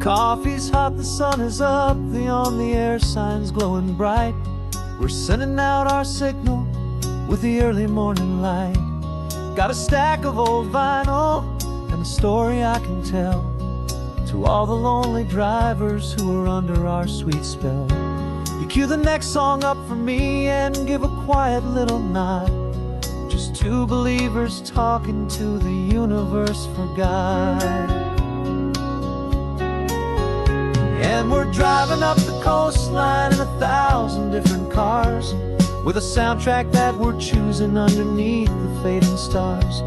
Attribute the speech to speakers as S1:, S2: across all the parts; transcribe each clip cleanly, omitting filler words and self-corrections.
S1: Coffee's hot, the sun is up, the on-the-air sign's glowing bright. We're sending out our signal with the early morning light. Got a stack of old vinyl and a story I can tell to all the lonely drivers who are under our sweet spell. You cue the next song up for me and give a quiet little nod. Just two believers talking to the universe for God. And we're driving up the coastline in 1,000 different cars, with a soundtrack that we're choosing underneath the fading stars.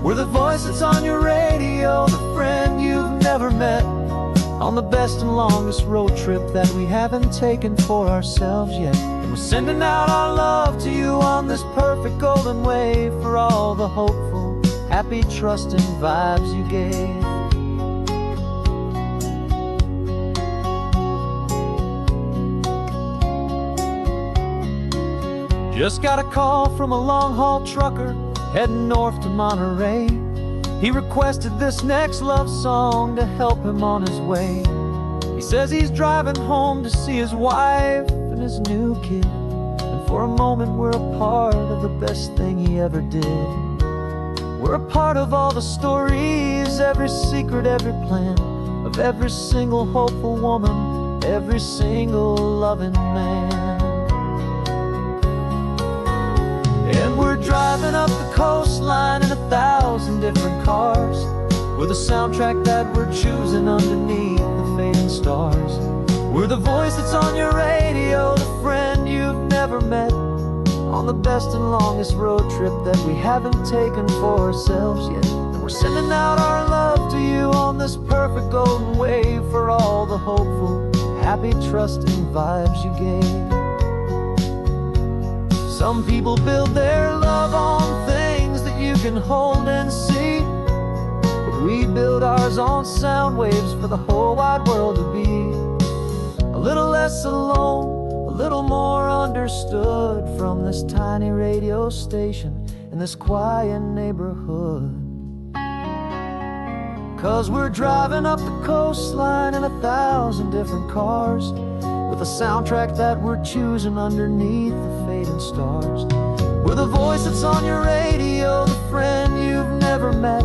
S1: We're the voice that's on your radio, the friend you've never met, on the best and longest road trip that we haven't taken for ourselves yet. And we're sending out our love to you on this perfect golden wave, for all the hopeful, happy, trusting vibes you gave. Just got a call from a long-haul trucker heading north to Monterey. He requested this next love song to help him on his way. He says he's driving home to see his wife and his new kid, and for a moment we're a part of the best thing he ever did. We're a part of all the stories, every secret, every plan, of every single hopeful woman, every single loving man. And we're driving up the coastline in 1,000 different cars, with a soundtrack that we're choosing underneath the fading stars. We're the voice that's on your radio, the friend you've never met, on the best and longest road trip that we haven't taken for ourselves yet. And we're sending out our love to you on this perfect golden wave, for all the hopeful, happy, trusting vibes you gave. Some people build their love on things that you can hold and see, but we build ours on sound waves for the whole wide world to be a little less alone, a little more understood, from this tiny radio station in this quiet neighborhood. 'Cause we're driving up the coastline in 1,000 different cars, with a soundtrack that we're choosing underneath the fading stars. We're the voice that's on your radio, the friend you've never met,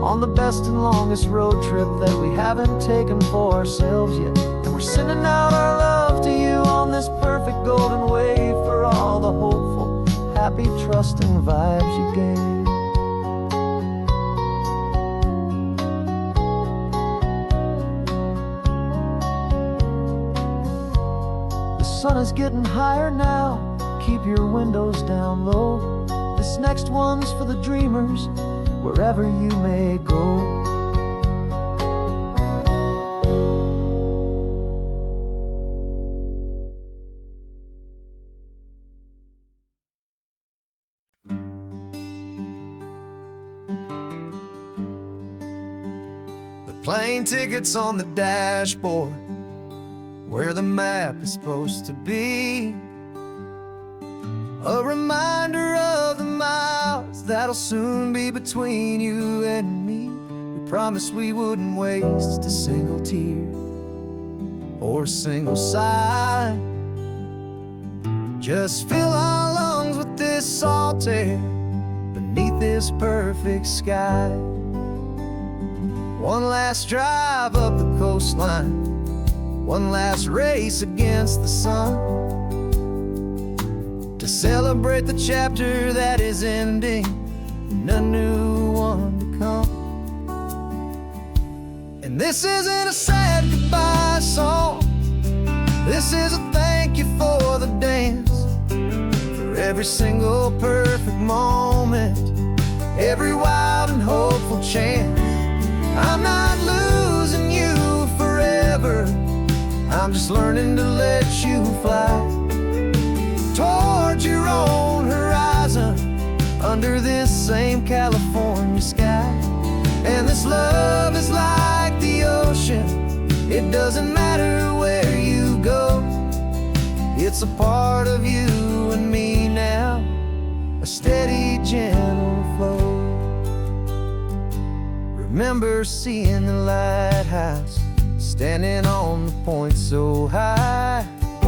S1: on the best and longest road trip that we haven't taken for ourselves yet. And we're sending out our love to you on this perfect golden wave, for all the hopeful, happy, trusting vibes you gave. The sun is getting higher now, keep your windows down low. This next one's for the dreamers, wherever you may go. The plane tickets on the dashboard, where the map is supposed to be, a reminder of the miles that'll soon be between you and me. We promised we wouldn't waste a single tear or a single sigh. Just fill our lungs with this salt air beneath this perfect sky. One last drive up the coastline, one last race against the sun, to celebrate the chapter that is ending and a new one to come. And this isn't a sad goodbye song, this is a thank you for the dance, for every single perfect moment, every wild and hopeful chance. I'm not losing you forever, I'm just learning to let you fly towards your own horizon, under this same California sky. And this love is like the ocean, it doesn't matter where you go, it's a part of you and me now, a steady, gentle flow. Remember seeing the lighthouse standing on the point so high, a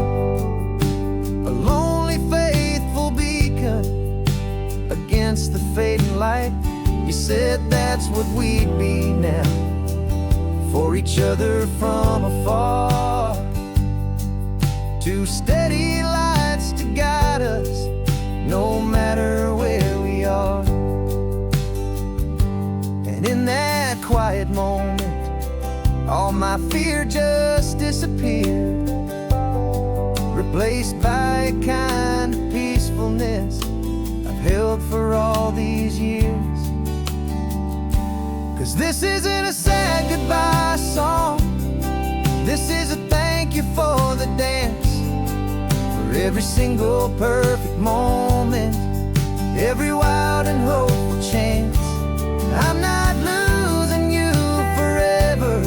S1: lonely faithful beacon against the fading light. You said that's what we'd be now, for each other from afar. Two steady lights to guide us, no matter where we are. And in that quiet moment, all my fear just disappeared, replaced by a kind of peacefulness I've held for all these years. 'Cause this isn't a sad goodbye song, this is a thank you for the dance, for every single perfect moment, every wild and hopeful chance. I'm not losing you forever,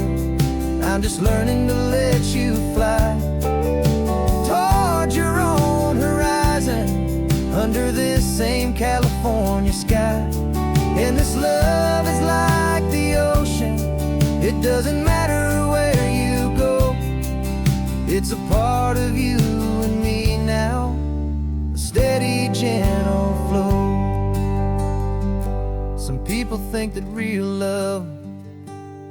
S1: I'm just learning to let you fly toward your own horizon, under this same California sky. And this love is like the ocean, it doesn't matter where you go, it's a part of you and me now, a steady, gentle flow. Some people think that real love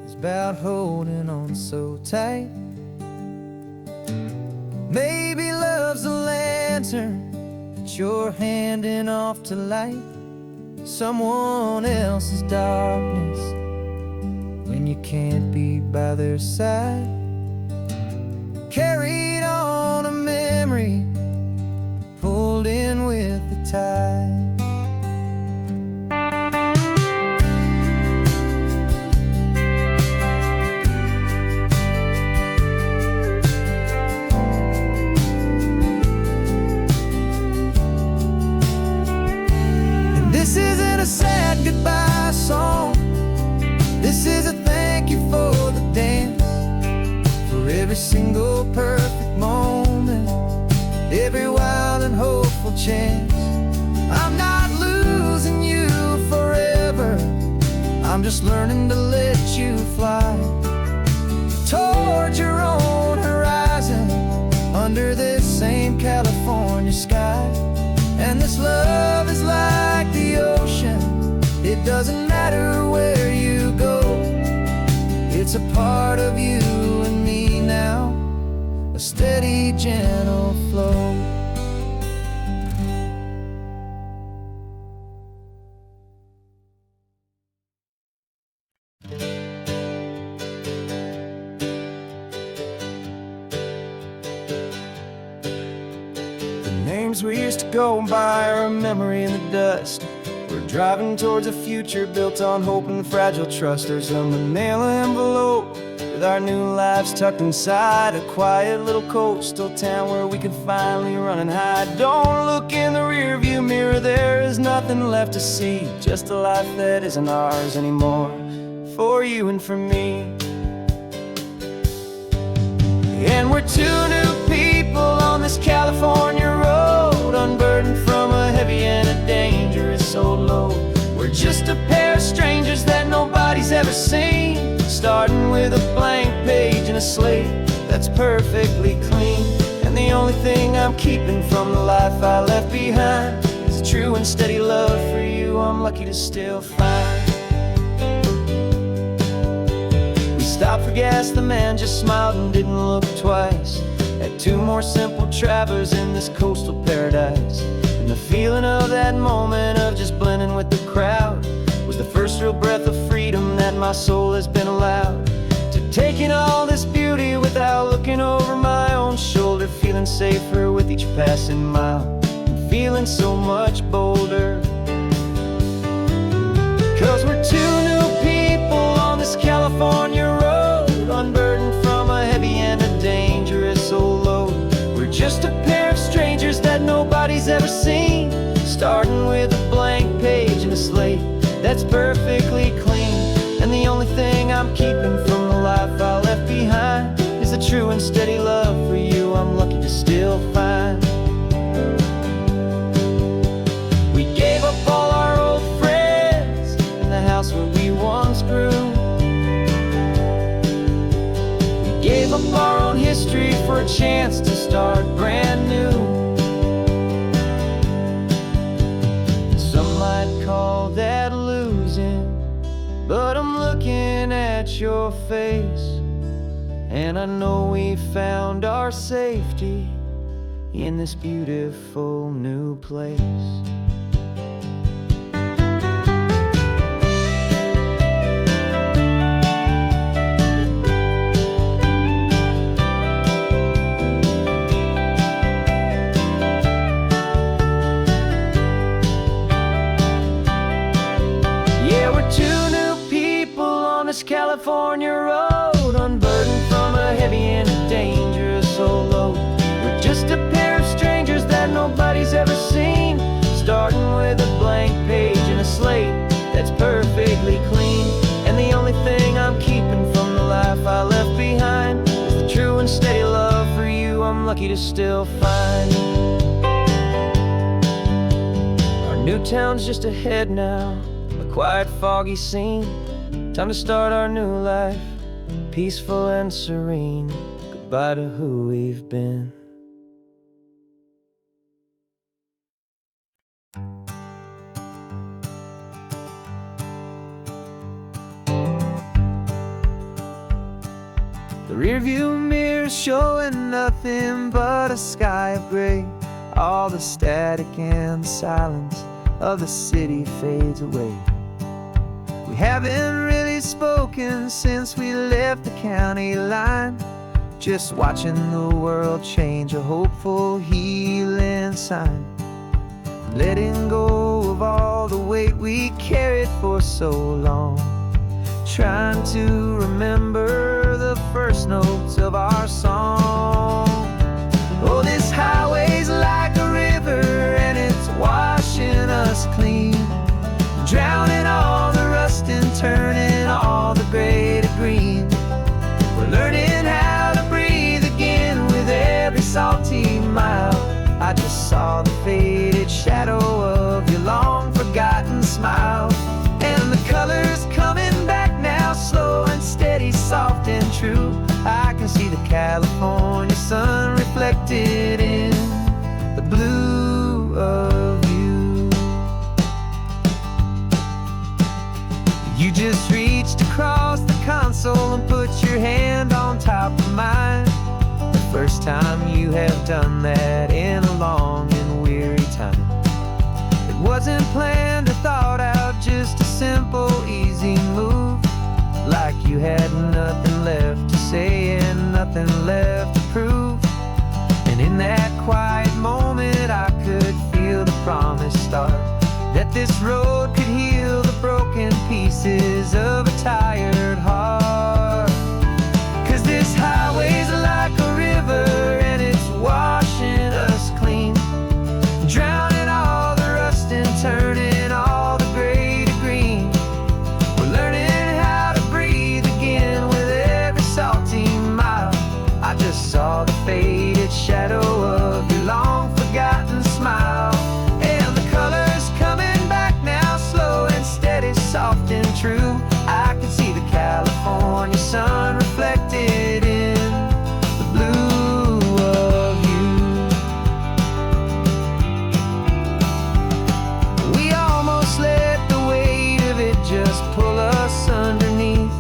S1: is about holding on so tight. Maybe love's a lantern that you're handing off to light someone else's darkness when you can't be by their side. Carried on a memory, pulled in with the tide. This isn't a sad goodbye song, this is a thank you for the dance, for every single perfect moment, every wild and hopeful chance. I'm not losing you forever, I'm just learning to let you fly toward your own horizon, under this same California sky. And this love is like the ocean, it doesn't matter where you go, it's a part of you and me now, a steady, gentle flow. Names we used to go by are a memory in the dust. We're driving towards a future built on hope and fragile trust. There's a manila envelope with our new lives tucked inside, a quiet little coastal town where we can finally run and hide. Don't look in the rearview mirror, there is nothing left to see, just a life that isn't ours anymore, for you and for me. And we're two new people on this California road, unburdened from a heavy and a dangerous old load. We're just a pair of strangers that nobody's ever seen, starting with a blank page and a slate that's perfectly clean. And the only thing I'm keeping from the life I left behind is a true and steady love for you I'm lucky to still find. Stopped for gas, the man just smiled and didn't look twice. Had two more simple travelers in this coastal paradise. And the feeling of that moment of just blending with the crowd was the first real breath of freedom that my soul has been allowed to take in all this beauty without looking over my own shoulder, feeling safer with each passing mile and feeling so much bolder. 'Cause we're two new people on this California road, unburdened from a heavy and a dangerous old load. We're just a pair of strangers that nobody's ever seen, starting with a blank page and a slate that's perfectly clean. And the only thing I'm keeping from the life I left behind is a true and steady love for you I'm lucky to still find. We gave up all our old friends and the house where we once grew. We your face, and I know we found our safety in this beautiful new place. California road, unburdened from a heavy and a dangerous old load. We're just a pair of strangers that nobody's ever seen, starting with a blank page and a slate that's perfectly clean. And the only thing I'm keeping from the life I left behind is the true and steady love for you I'm lucky to still find. Our new town's just ahead now, a quiet, foggy scene. Time to start our new life, peaceful and serene. Goodbye to who we've been. The rearview mirror's showing nothing but a sky of gray. All the static and the silence of the city fades away. We haven't really spoken since we left the county line, just watching the world change, a hopeful healing sign. Letting go of all the weight we carried for so long, trying to remember the first notes of our song. Oh, this highway's like a river and it's washing us clean, drowning all the rust and turning all the gray to green. We're learning how to breathe again with every salty mile. I just saw the faded shadow of your long forgotten smile, and the colors coming back now, slow and steady, soft and true. I can see the California sun reflected in the blue of you. You just reached across the console and put your hand on top of mine. The first time you have done that in a long and weary time. It wasn't planned or thought out, just a simple, easy move. Like you had nothing left to say and nothing left to prove. And in that quiet moment I could feel the promise start, that this road could heal the broken pieces of a tired heart. 'Cause this highway's like a river and it's washing us clean, drowning all the rust and turning all the gray to green. We're learning how to breathe again with every salty mile. I just saw the faded shadow of your long forgotten smile, and the colors coming back now, slow and steady, soft and true. I can see the California sun reflected in the blue of you. We almost let the weight of it just pull us underneath.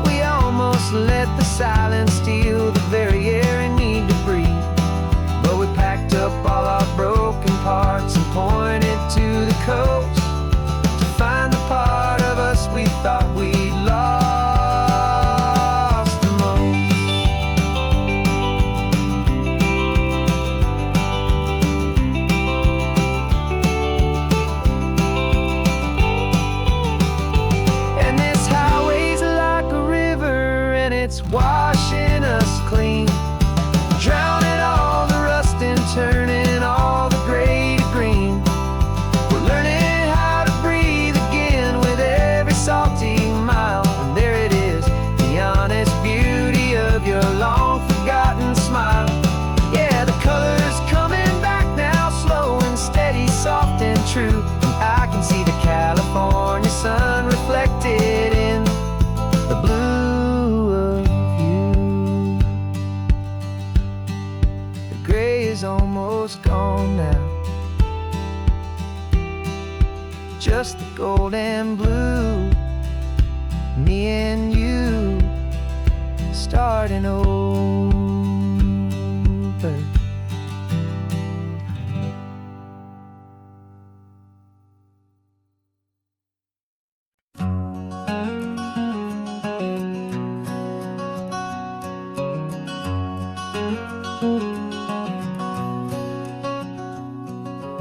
S1: We almost let the silence steal the very air I need to breathe. But we packed up all our broken parts and pointed to the coast to find the part of us we thought we'd lost the most. And this highway's like a river and it's washing us clean, drowning all the rust and turning all the gray to green. We're learning how to breathe again with every salty mile. And there it is, the honest beauty of your long forgotten smile. Yeah, the colors coming back now, slow and steady, soft and true. I can see the California sun reflected in the blue of you. The gray is almost gone now, just the gold and blue, me and you. starting over.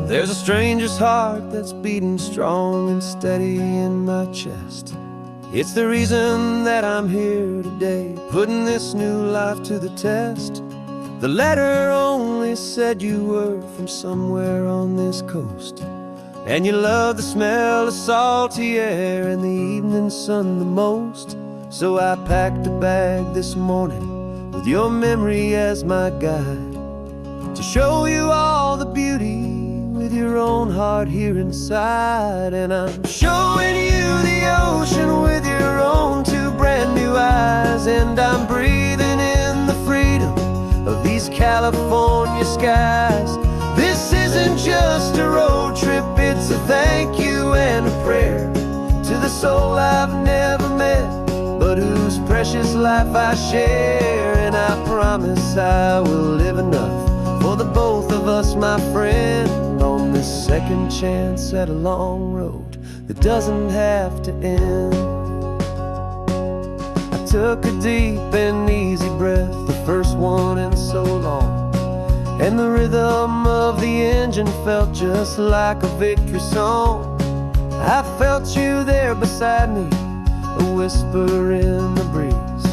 S1: There's a stranger's heart that's beating strong and steady in my chest. It's the reason that I'm here today, putting this new life to the test. The letter only said you were from somewhere on this coast, and you love the smell of salty air and the evening sun the most. So I packed a bag this morning with your memory as my guide, to show you all the beauty with your own heart here inside. And I'm showing you the ocean with your own two brand new eyes, and I'm breathing in the freedom of these California skies. This isn't just a road trip, it's a thank you and a prayer to the soul I've never met, but whose precious life I share. And I promise I will live enough for the both of us, my friend, on this second chance at a long road that doesn't have to end. I took a deep and easy breath, the first one in so long, and the rhythm of the engine felt just like a victory song. I felt you there beside me, a whisper in the breeze,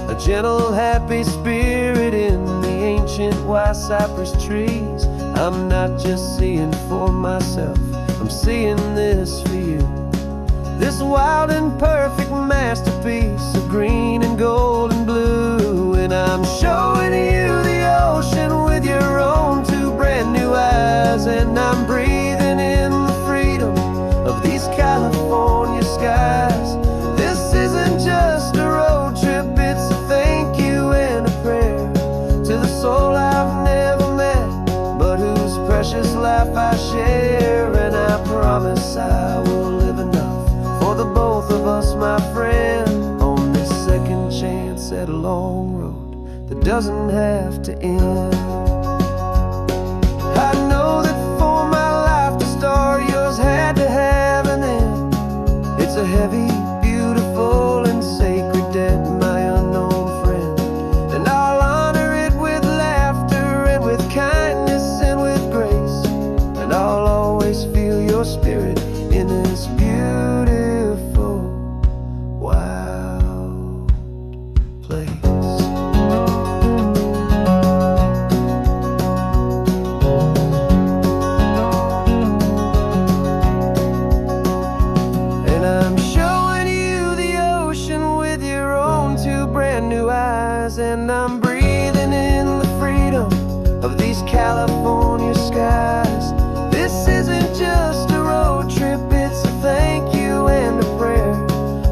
S1: a gentle happy spirit in the ancient white cypress trees. I'm not just seeing for myself, I'm seeing this for you, this wild and perfect masterpiece of green and gold and blue. And I'm showing you the ocean with your own two brand new eyes, and I'm breathing in the freedom of these California skies. This isn't just a road trip, it's a thank you and a prayer to the soul I've never met, but whose precious life I share. And I promise I will live enough for the both of us, my friend, on this second chance at a long road that doesn't have to end. I know that for my life to start, yours had to have an end. It's a heavy, beautiful, and sacred debt, my unknown friend, and I'll honor it with laughter and with kindness and with grace, and I'll always feel your spirit in this beautiful, wild place. And I'm showing you the ocean with your own two brand new eyes, and I'm breathing in the freedom of these California skies. This isn't just a road trip, it's a thank you and a prayer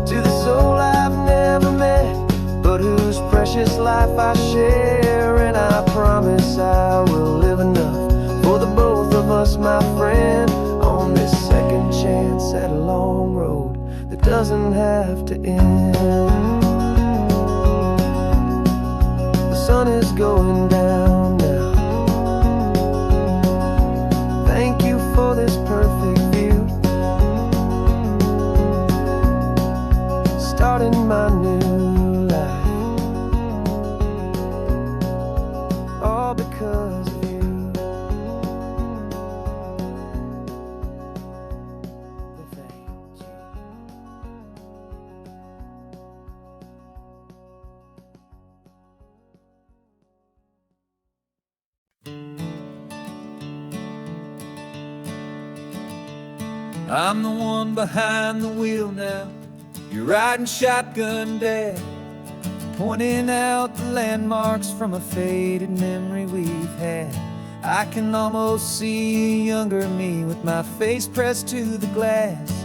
S1: to the soul I've never met, but whose precious life I share. And I promise I will live enough for the both of us, my friend, on this second chance at a long road that doesn't have to end. The sun is going down now. Thank you for this perfect view, starting my new life, all because of you. Thank you. I'm the one behind the wheel now, you're riding shotgun, Dad, pointing out the landmarks from a faded memory we've had. I can almost see a younger me with my face pressed to the glass,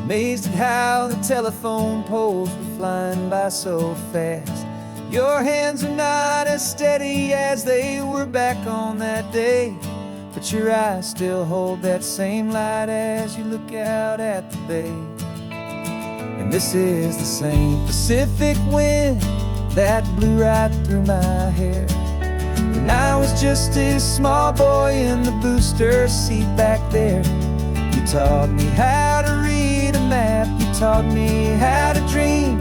S1: amazed at how the telephone poles were flying by so fast. Your hands are not as steady as they were back on that day, but your eyes still hold that same light as you look out at the bay. And this is the same Pacific wind that blew right through my hair. When I was just a small boy in the booster seat back there, you taught me how to read a map, you taught me how to dream,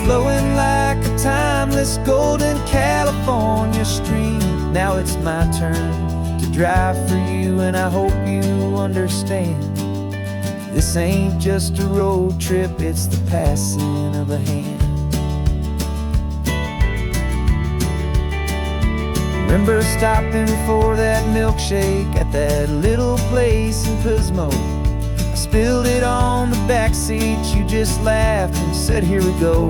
S1: flowing like a timeless golden California stream. Now it's my turn to drive for you, and I hope you understand. This ain't just a road trip, it's the passing of a hand. Remember stopping for that milkshake at that little place in Pismo. I spilled it on the back seat, you just laughed and said, here we go.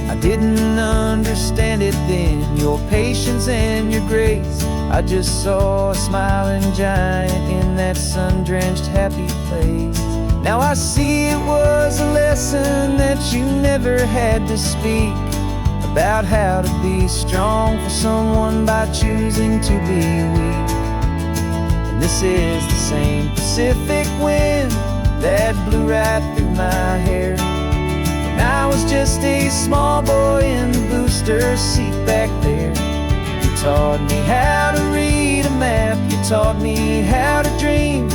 S1: I didn't understand it then, your patience and your grace. I just saw a smiling giant in that sun-drenched happy place. Now I see it was a lesson that you never had to speak, about how to be strong for someone by choosing to be weak. And this is the same Pacific wind that blew right through my hair. When I was just a small boy in the booster seat back there, you taught me how to read a map, you taught me how to dream,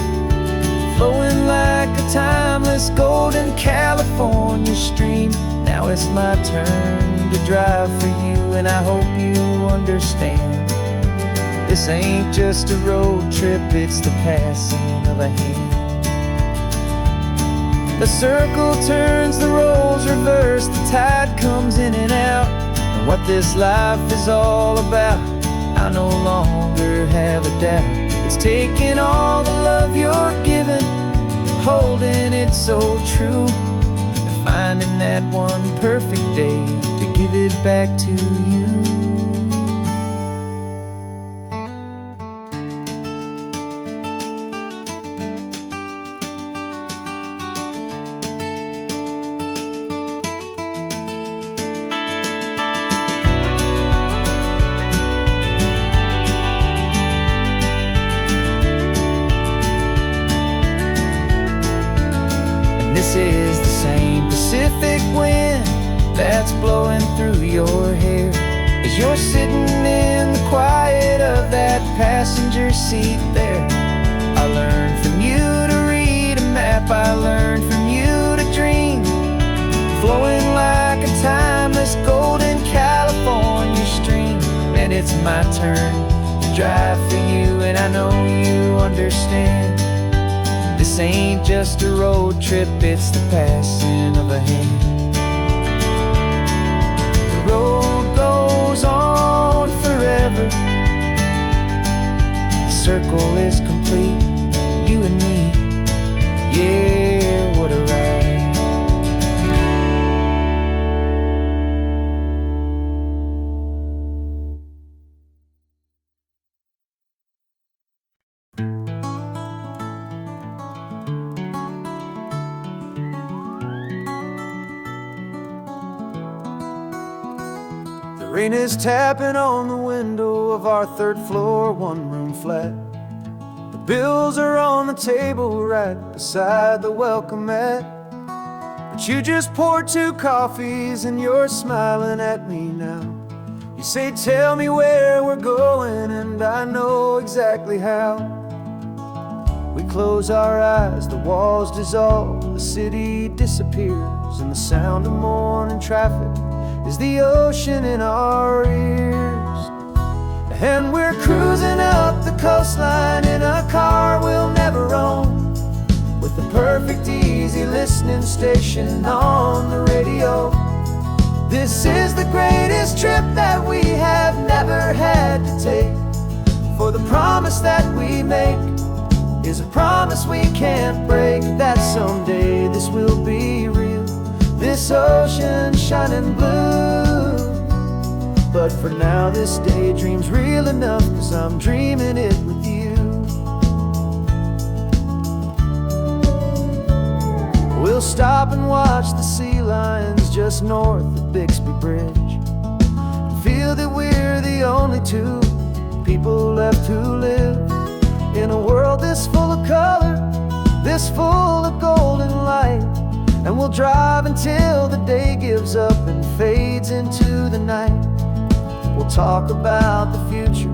S1: flowing like a timeless golden California stream. Now it's my turn to drive for you, and I hope you understand. This ain't just a road trip, it's the passing of a hand. The circle turns, the roles reverse, the tide comes in and out. And what this life is all about, I no longer have a doubt. It's taking all the love you're giving, holding it so true, and finding that one perfect day to give it back to you. This is the same Pacific wind that's blowing through your hair, as you're sitting in the quiet of that passenger seat there. I learned from you to read a map, I learned from you to dream, flowing like a timeless golden California stream. And it's my turn to drive for you, and I know you understand. This ain't just a road trip, it's the passing of a hand. The road goes on forever, the circle is complete, you and me, yeah, what a ride. Rain is tapping on the window of our third floor, one-room flat. The bills are on the table right beside the welcome mat. But you just poured 2 coffees and you're smiling at me now. You say, tell me where we're going, and I know exactly how. We close our eyes, the walls dissolve, the city disappears, and the sound of morning traffic is the ocean in our ears. And we're cruising up the coastline in a car we'll never own, with the perfect easy listening station on the radio. This is the greatest trip that we have never had to take, for the promise that we make is a promise we can't break, that someday this will be real, this ocean shining blue. But for now this daydream's real enough, 'cause I'm dreaming it with you. We'll stop and watch the sea lions just north of Bixby Bridge, feel that we're the only 2 people left who live in a world this full of color, this full of golden light. And we'll drive until the day gives up and fades into the night. We'll talk about the future,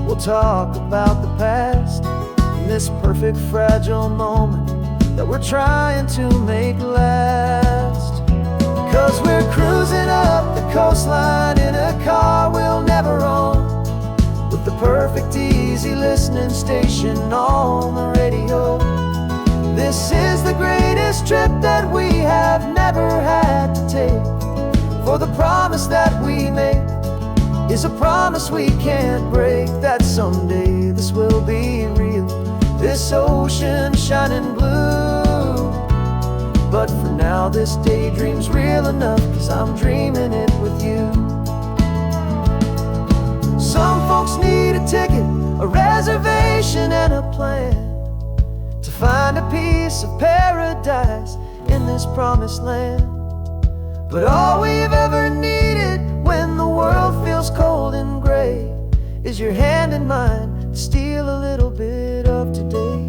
S1: we'll talk about the past, and this perfect fragile moment that we're trying to make last. 'Cause we're cruising up the coastline in a car we'll never own, with the perfect easy listening station on the radio. This is the greatest trip that we have never had to take, for the promise that we make is a promise we can't break, that someday this will be real, this ocean shining blue. But for now this daydream's real enough, 'cause I'm dreaming it with you. Some folks need a ticket, a reservation and a plan to find a piece of paradise in this promised land. But all we've ever needed when the world feels cold and gray is your hand in mine to steal a little bit of today.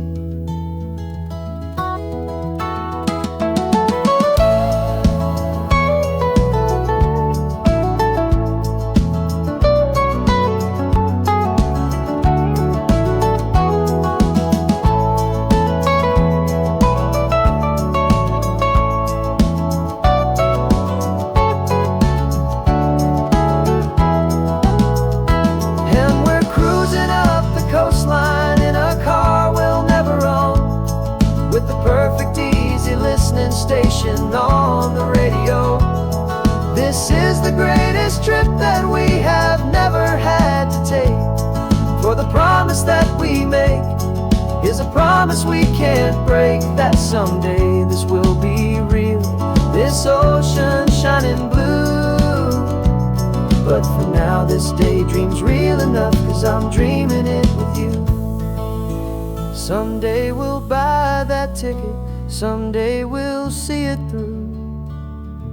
S1: Station on the radio. This is the greatest trip that we have never had to take, for the promise that we make is a promise we can't break, that someday this will be real, this ocean shining blue. But for now this daydream's real enough, 'cause I'm dreaming it with you. Someday we'll buy that ticket, someday we'll see it through,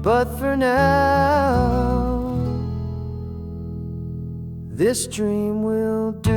S1: but for now this dream will do.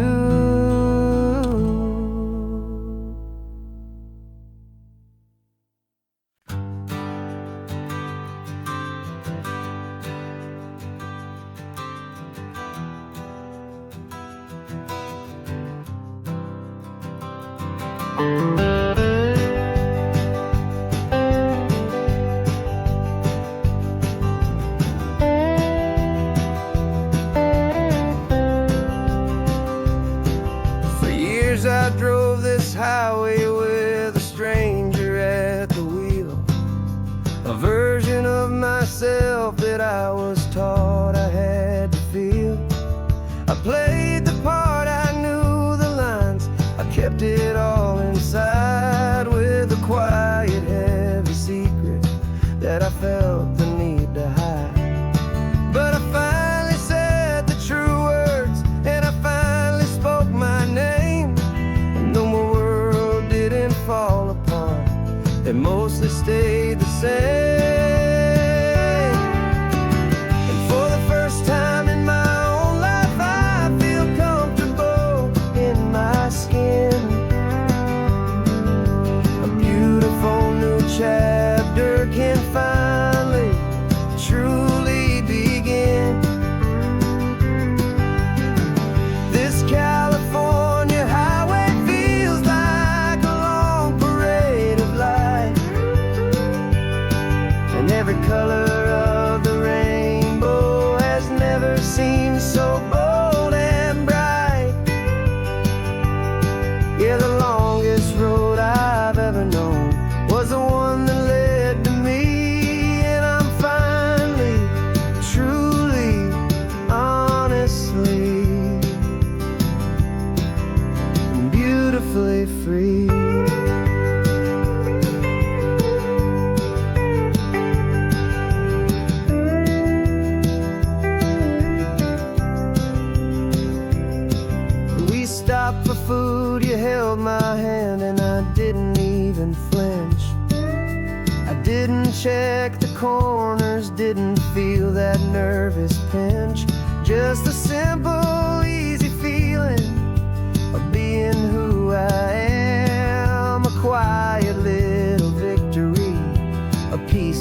S1: I drove this highway with a stranger at the wheel, a version of myself that I was taught I had to feel. I played the part, I knew the lines, I kept it all inside, with a quiet, heavy secret that I felt the need to hide. But I finally said the true words, and I finally spoke my name. Fall apart, they mostly stayed the same. And for the first time in my own life I feel comfortable in my skin. A beautiful new chapter can finally truly begin. This California highway feels like a long parade of light, and every color of the rainbow has never seemed so bold and bright. Yeah, the longest road I've ever known was the one that led to me, and I'm finally, truly, honestly, beautifully free. We stopped for food, you held my hand, and I didn't even flinch. I didn't check the corners, didn't feel that nervous pinch. Just a simple, easy feeling of being who I am. A quiet little victory, a peace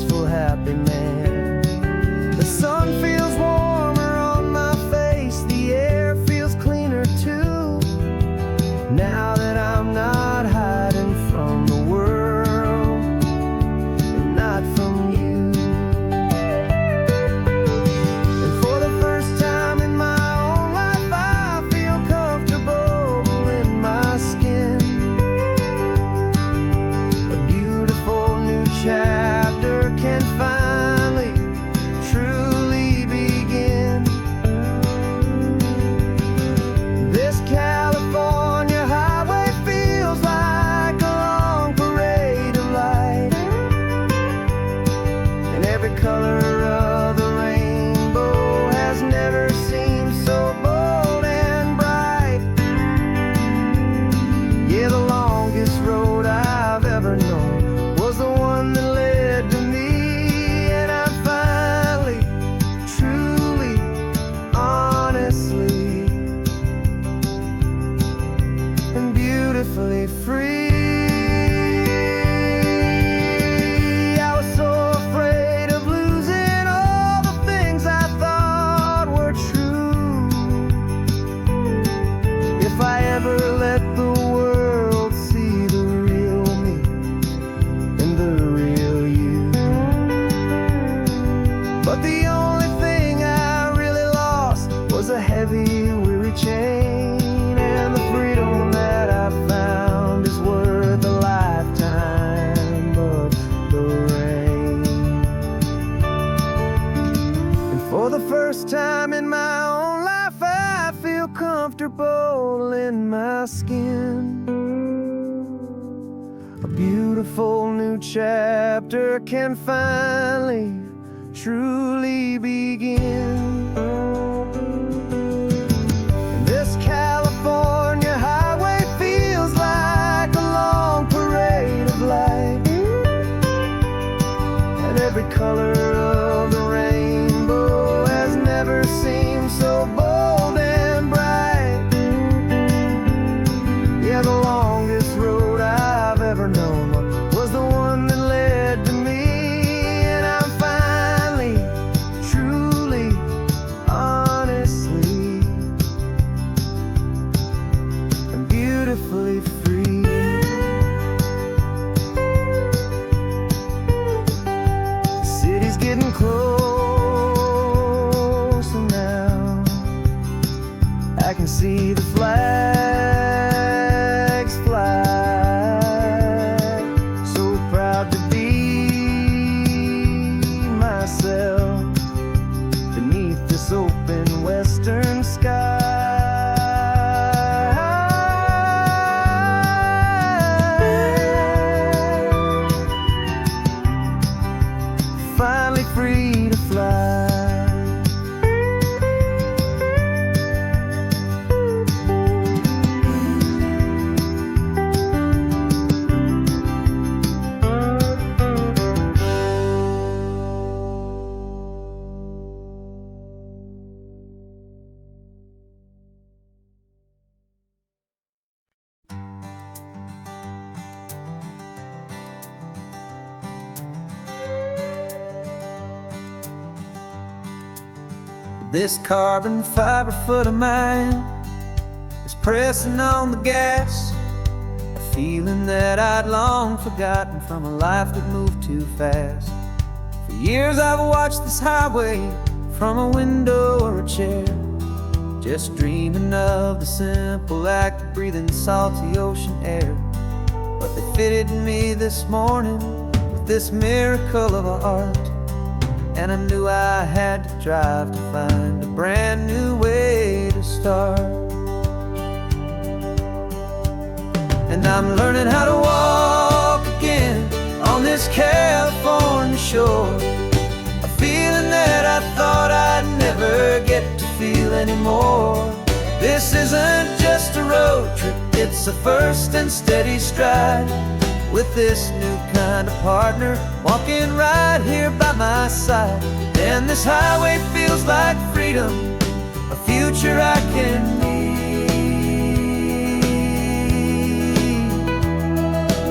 S1: now that I'm not hiding from the world and not from you. And for the first time in my own life, I feel comfortable in my skin. A beautiful new chapter can finally truly begin. This California highway feels like a long parade of light, and every color of the rainbow has never seemed so bold and bright. Yeah, the longest road I've ever known was the one that led to me, and I'm finally, truly, honestly, and beautifully free. I was so afraid of losing all the things I thought were true. If I ever let the world see the real me and the real you. But the only thing I really lost was a heavy, weary chain, and the freedom that I found is worth a lifetime of the rain. And for the first time in my own life, I feel comfortable in my skin. A beautiful new chapter can finally, truly begin. And this California highway feels like a long parade of light, and every color of the rainbow has never seemed so bold and bright. Yeah, the longest road I've ever known was the one that led to me, and I'm finally, truly, honestly, and beautifully free. The city's getting closer now. I can see the flags fly. So proud to be myself beneath this open western sky. Finally free to fly. This carbon fiber foot of mine is pressing on the gas, a feeling that I'd long forgotten from a life that moved too fast. For years I've watched this highway from a window or a chair, just dreaming of the simple act of breathing salty ocean air. But they fitted me this morning with this miracle of art, and I knew I had to drive to find a brand new way to start. And I'm learning how to walk again on this California shore, a feeling that I thought I'd never get to feel anymore. This isn't just a road trip, it's a first and steady stride, with this new kind of partner walking right here by my side. And this highway feels like freedom, a future I can need,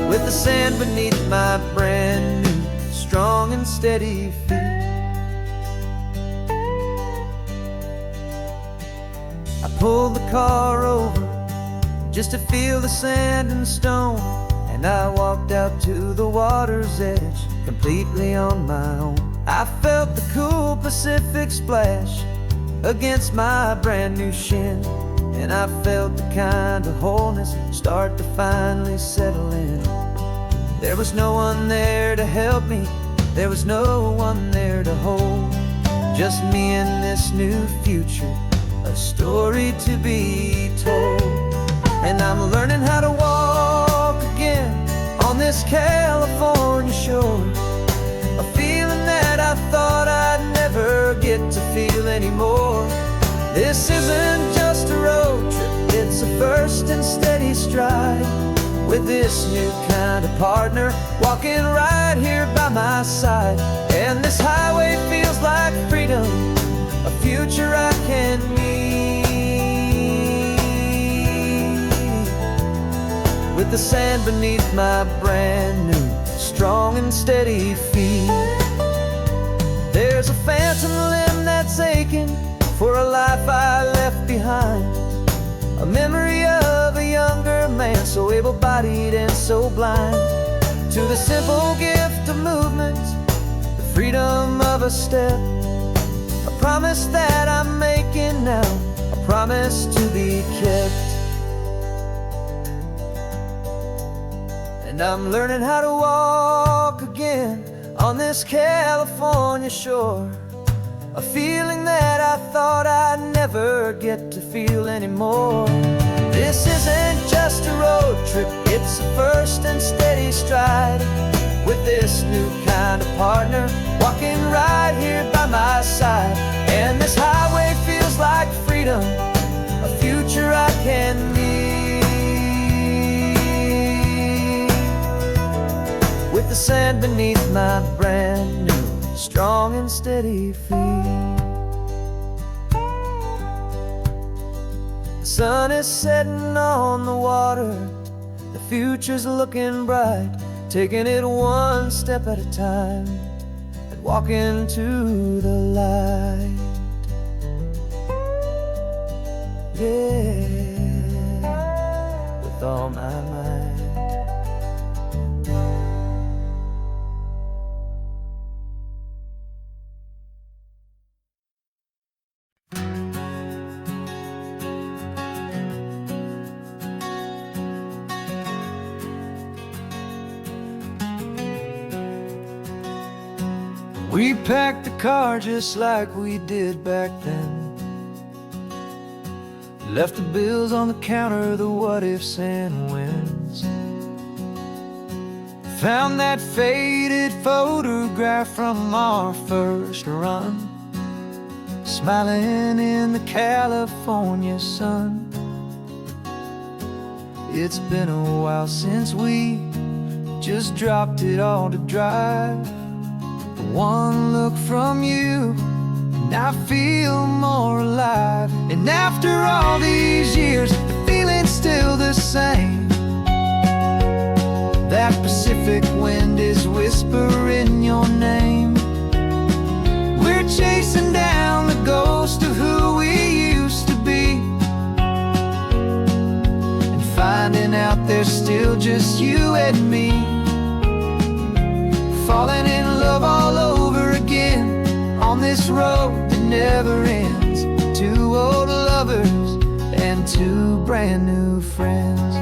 S1: with the sand beneath my brand new strong and steady feet. I pulled the car over just to feel the sand and stone. And I walked out to the water's edge, completely on my own. I felt the cool Pacific splash against my brand new shin, and I felt the kind of wholeness start to finally settle in. There was no one there to help me, there was no one there to hold, just me and this new future, a story to be told. And I'm learning how to walk again on this California shore, a feeling that I thought I'd never get to feel anymore. This isn't just a road trip, it's a first and steady stride, with this new kind of partner walking right here by my side. And this highway feels like freedom, a future I can meet, with the sand beneath my brand new, strong and steady feet. There's a phantom limb that's aching for a life I left behind, a memory of a younger man, so able-bodied and so blind, to the simple gift of movement, the freedom of a step, a promise that I'm making now, a promise to be kept. And I'm learning how to walk again on this California shore, a feeling that I thought I'd never get to feel anymore. This isn't just a road trip, it's a first and steady stride, with this new kind of partner walking right here by my side. And this highway feels like freedom, a future I can meet, with the sand beneath my brand new, strong and steady feet. The sun is setting on the water, the future's looking bright, taking it one step at a time and walking to the light. Yeah, with all my might. We packed the car just like we did back then, left the bills on the counter, the what ifs and whens. Found that faded photograph from our first run, smiling in the California sun. It's been a while since we just dropped it all to drive. One look from you and I feel more alive. And after all these years, the feeling's still the same. That Pacific wind is whispering your name. We're chasing down the ghost of who we used to be, and finding out there's still just you and me, falling in love all over again on this road that never ends. Two old lovers and two brand new friends.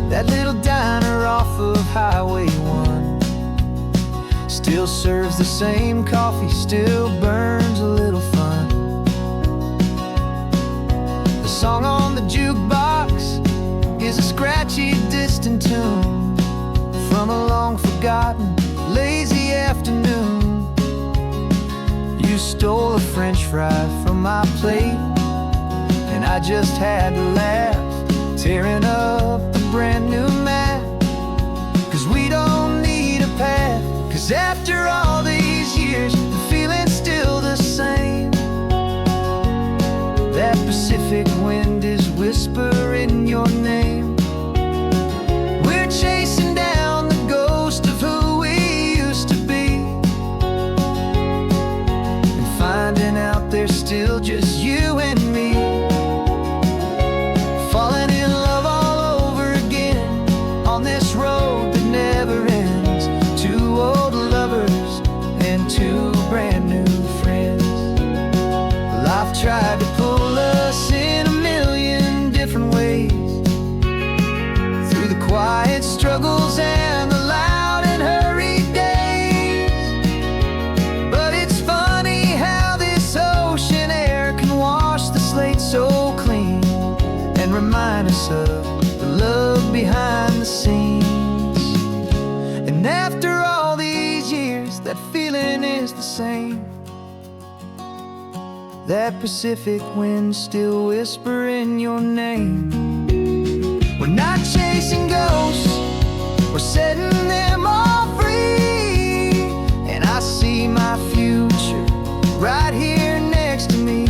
S1: That little diner off of Highway 1 still serves the same coffee, still burns a little fun. The song on the jukebox is a scratchy, distant tune from a long-forgotten, lazy afternoon. You stole a French fry from my plate, and I just had to laugh, tearing up a brand new map. 'Cause we don't need a path, 'cause after all these years, the feeling's still the same. That Pacific wind is whispering your name. We're chasing down the ghost of who we used to be, and finding out there's still just so clean and remind us of the love behind the scenes. And after all these years, that feeling is the same. That Pacific wind still whispering your name. We're not chasing ghosts, we're setting them all free. And I see my future right here next to me,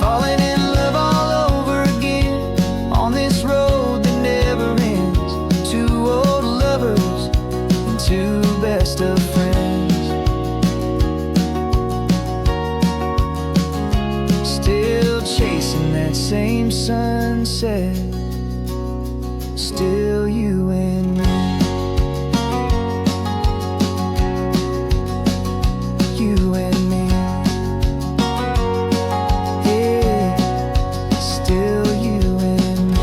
S1: falling in love all over again on this road that never ends. Two old lovers and two best of friends, still chasing that same sunset, still you and me. You and me, yeah, still you and me.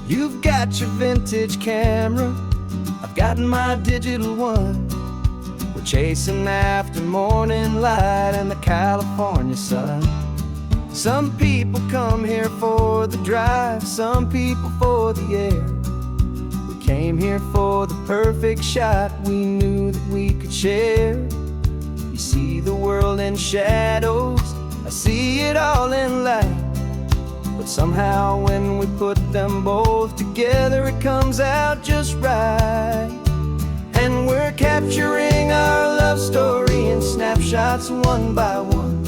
S1: You've got your vintage camera, I've got my digital one. We're chasing after morning light and the California sun. Some people come here for the drive, some people for the air. We came here for the perfect shot we knew that we could share. You see the world in shadows, I see it all in light. But somehow when we put them both together, it comes out just right. And we're capturing our love story in snapshots one by one.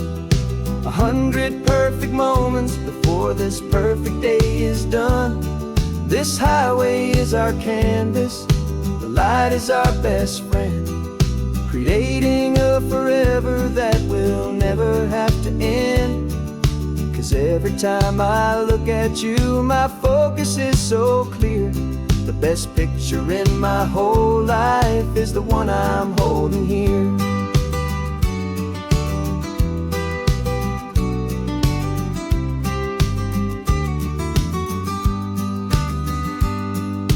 S1: 100 perfect moments before this perfect day is done. This highway is our canvas, the light is our best friend, creating a forever that will never have to end. 'Cause every time I look at you, my focus is so clear. The best picture in my whole life is the one I'm holding here.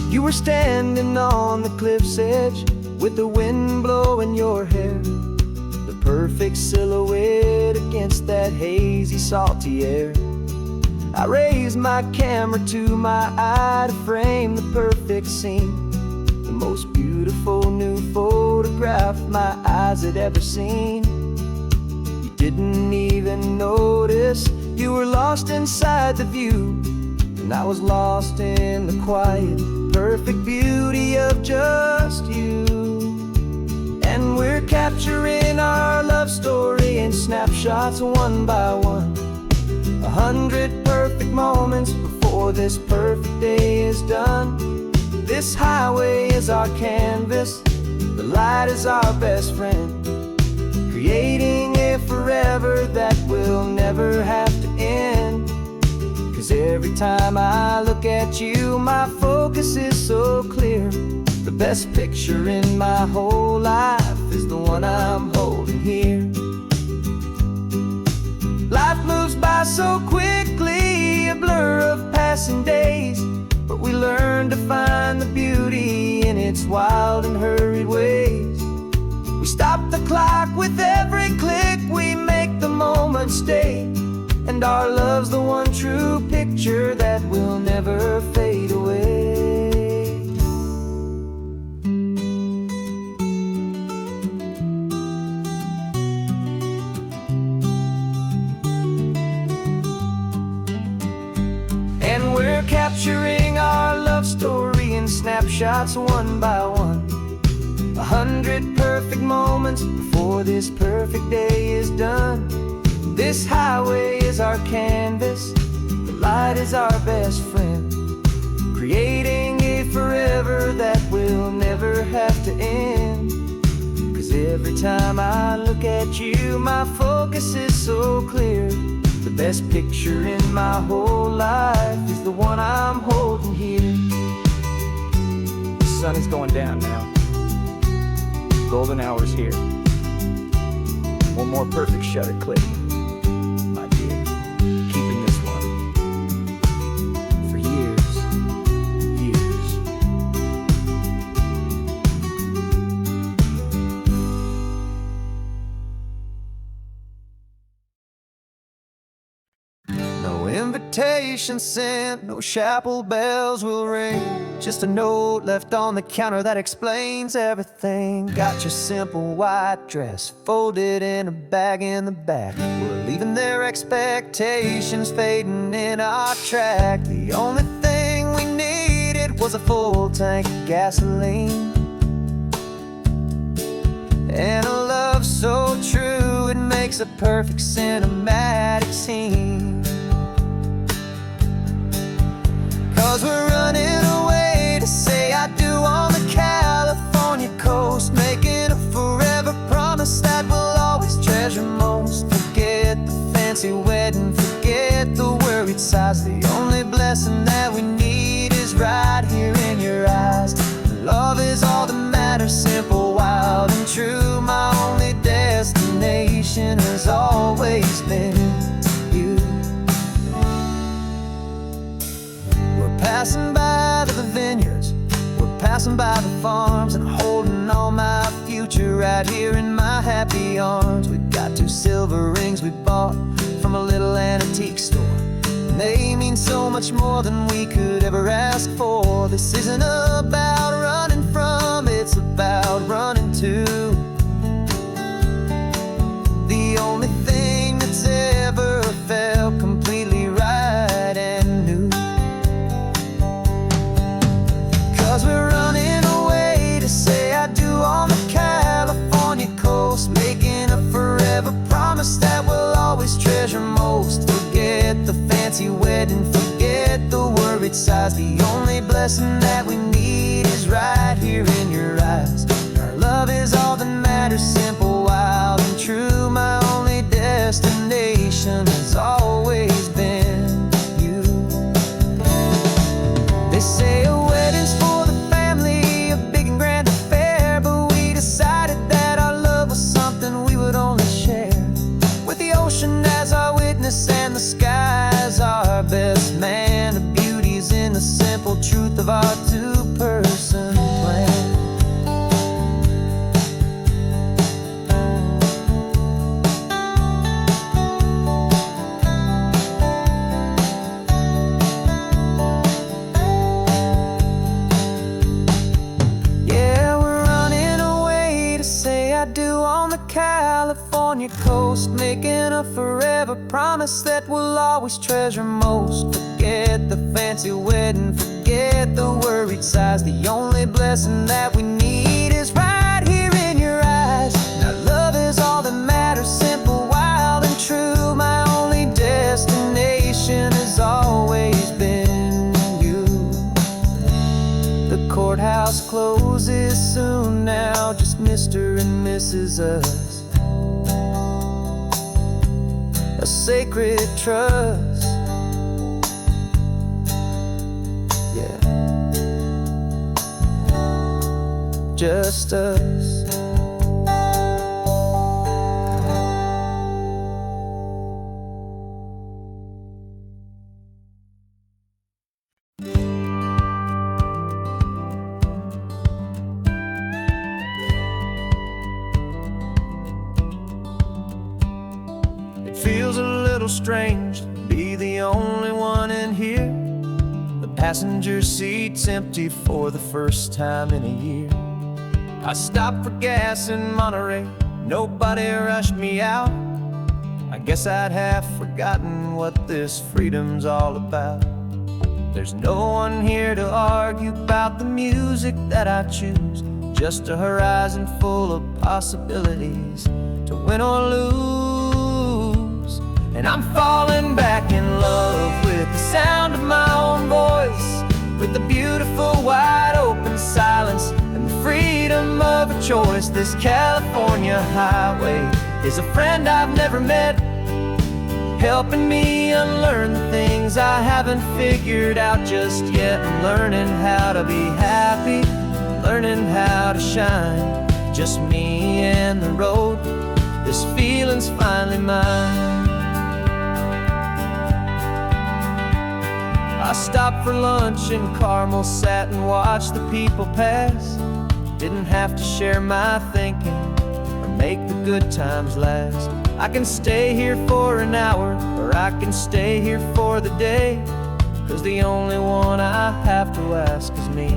S1: You were standing on the cliff's edge with the wind blowing your hair, the perfect silhouette against that hazy, salty air. I raised my camera to my eye to frame the perfect scene, the most beautiful new photograph my eyes had ever seen. You didn't even notice you were lost inside the view, and I was lost in the quiet, perfect beauty of just you. And we're capturing our love story in snapshots one by one. 100 perfect moments before this perfect day is done. This highway is our canvas, the light is our best friend, creating a forever that will never have to end. 'Cause every time I look at you, my focus is so clear. The best picture in my whole life is the one I'm holding here. Life moves by so quickly, a blur of passing days, but we learn to find the beauty in its wild and hurried ways. We stop the clock with every click, we make the moment stay, and our love's the one true picture that will never fade away. We're capturing our love story in snapshots one by one. 100 perfect moments before this perfect day is done. This highway is our canvas, the light is our best friend, creating a forever that will never have to end. 'Cause every time I look at you, my focus is so clear. The best picture in my whole life is the one I'm holding here. The sun is going down now.
S2: golden hours here. One more perfect shutter click, my dear. Keeping this one for years, years.
S1: No invitation sent, no chapel bells will ring. Just a note left on the counter that explains everything. Got your simple white dress folded in a bag in the back. We're leaving their expectations fading in our track. The only thing we needed was a full tank of gasoline, and a love so true it makes a perfect cinematic scene. 'Cause we're running away to say I do on the California coast, making a forever promise that we'll always treasure most. Forget the fancy wedding, forget the worried sighs. The only blessing that we need is right here in your eyes. Love is all that matters, simple, wild, and true. My only destination has always been you. We're passing by the vineyards, we're passing by the farms, and holding all my future right here in my happy arms. We've got 2 silver rings we bought from a little antique store. They mean so much more than we could ever ask for. This isn't about running from, it's about running to the only thing that's ever felt completely right and new. 'Cause we're running away to say I do on the California coast, making a forever promise that we'll always treasure most. Forget the fancy wedding, forget the worried sighs. The only blessing that we need is right here in your eyes. Our love is all that matters, simple, wild, and true. My only destination has always been you. They say a wedding's for the family, a big and grand affair, but we decided that our love was something we would only share with the ocean as our witness and the sky as our best man. The beauty's in the simple truth of our 2-person plan. Yeah, we're running away to say I do on the California coast, making a forever promise that we'll always treasure most. Forget the fancy wedding, forget the worried sighs. The only blessing that we need is right here in your eyes. Now love is all that matters, simple, wild, and true. My only destination has always been you. The courthouse closes soon now, just Mr. and Mrs. Us, a sacred trust. Yeah, just us. Feels a little strange to be the only one in here. The passenger seat's empty for the first time in a year. I stopped for gas in Monterey, nobody rushed me out. I guess I'd half forgotten what this freedom's all about. There's no one here to argue about the music that I choose, just a horizon full of possibilities to win or lose. And I'm falling back in love with the sound of my own voice, with the beautiful wide open silence and the freedom of a choice. This California highway is a friend I've never met, helping me unlearn the things I haven't figured out just yet. I'm learning how to be happy, learning how to shine, just me and the road. This feeling's finally mine. I stopped for lunch in Carmel, sat and watched the people pass. Didn't have to share my thinking or make the good times last. I can stay here for an hour, or I can stay here for the day, 'cause the only one I have to ask is me.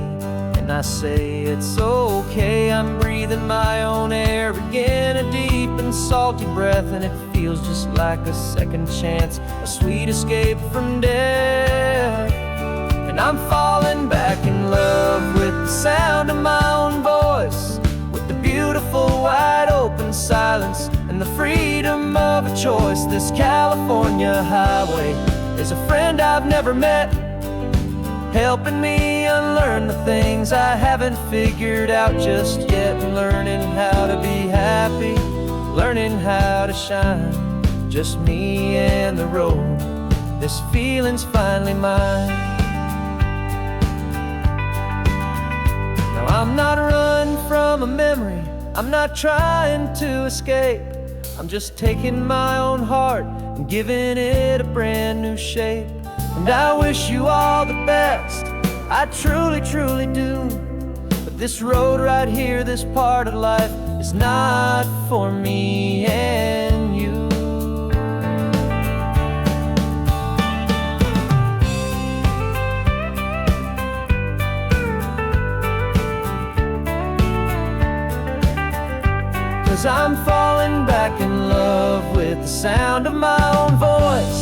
S1: And I say it's okay, I'm breathing my own air again, a deep and salty breath, and it feels just like a second chance, a sweet escape from death. And I'm falling back in love with the sound of my own voice, with the beautiful wide open silence and the freedom of a choice. This California highway is a friend I've never met, helping me unlearn the things I haven't figured out just yet, learning how to be happy, learning how to shine, just me and the road. This feeling's finally mine. Now I'm not running from a memory, I'm not trying to escape, I'm just taking my own heart and giving it a brand new shape. And I wish you all the best, I truly, truly do. But this road right here, this part of life, is not for me and you. 'Cause I'm falling back in love with the sound of my own voice,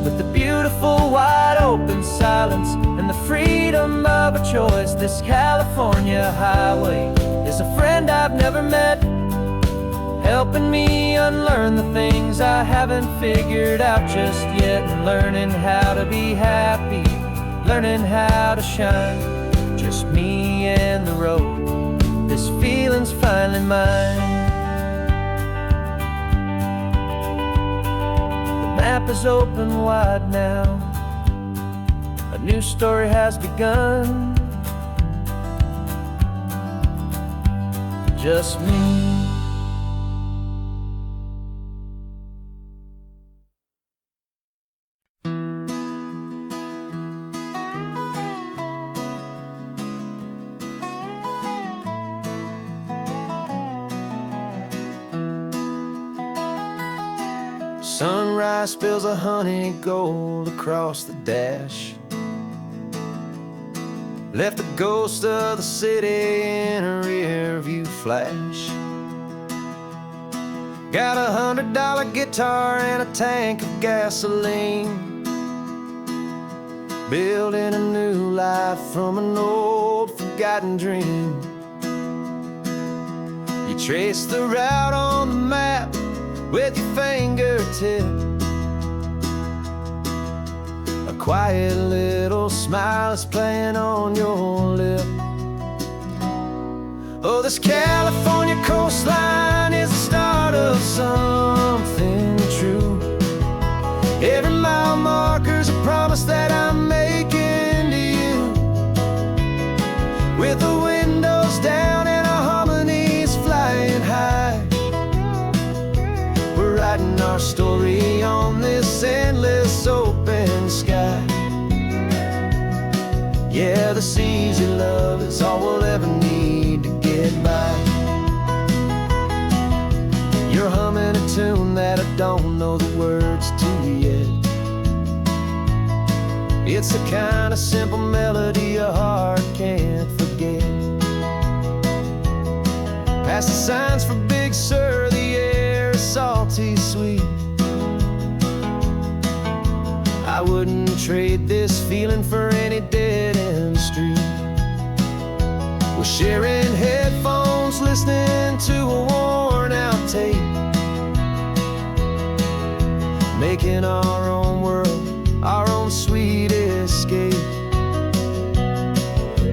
S1: with the beautiful wide open silence and the freedom of a choice. This California highway is a friend I've never met, helping me unlearn the things I haven't figured out just yet, and learning how to be happy, learning how to shine, just me and the road. This feeling's finally mine. The map is open wide now, a new story has begun, just me. Sunrise spills a honey gold across the dash, left the ghost of the city in a rear view flash. Got a $100 guitar and a tank of gasoline, building a new life from an old forgotten dream. You trace the route on the map with your fingertip, a quiet little smile is playing on your lip. Oh, this California coastline is the start of something true. Every mile marker's a promise that I'm making to you, with the windows down and our harmonies flying high. Writing our story on this endless open sky. Yeah, this easy love is all we'll ever need to get by. You're humming a tune that I don't know the words to yet. It's the kind of simple melody your heart can't forget. Past the signs for Big Sur, the air is salty sweet. I wouldn't trade this feeling for any dead-end street. We're sharing headphones, listening to a worn-out tape, making our own world, our own sweet escape.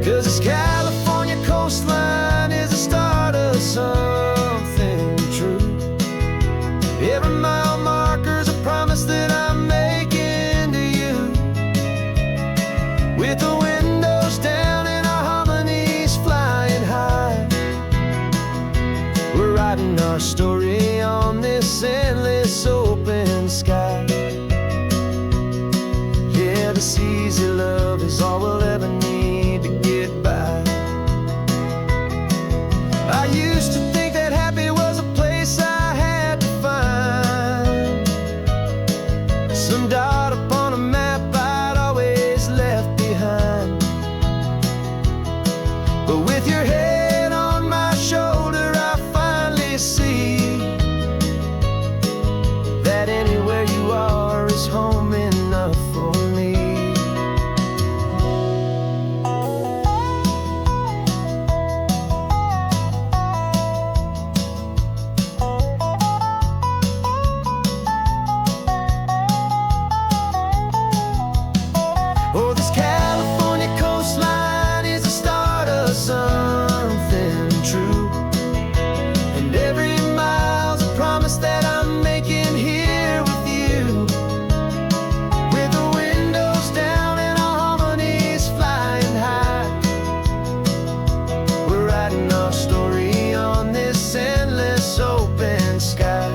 S1: 'Cause this California coastline is the start of something true. Every mile marker's a promise that I'm making to you, with the windows down and our harmonies flying high. We're writing our story on this endless open sky. Yeah, this easy love is all we'll ever need to get by. I used to think that happy was a place I had to find, some dot upon a map I'd always left behind. But with your head on my shoulder, I finally see that anywhere you are is home enough for me. Oh, this California coastline is the start of something true, and every mile's a promise that I'm making here with you. With the windows down and our harmonies flying high, we're writing our story on this endless open sky.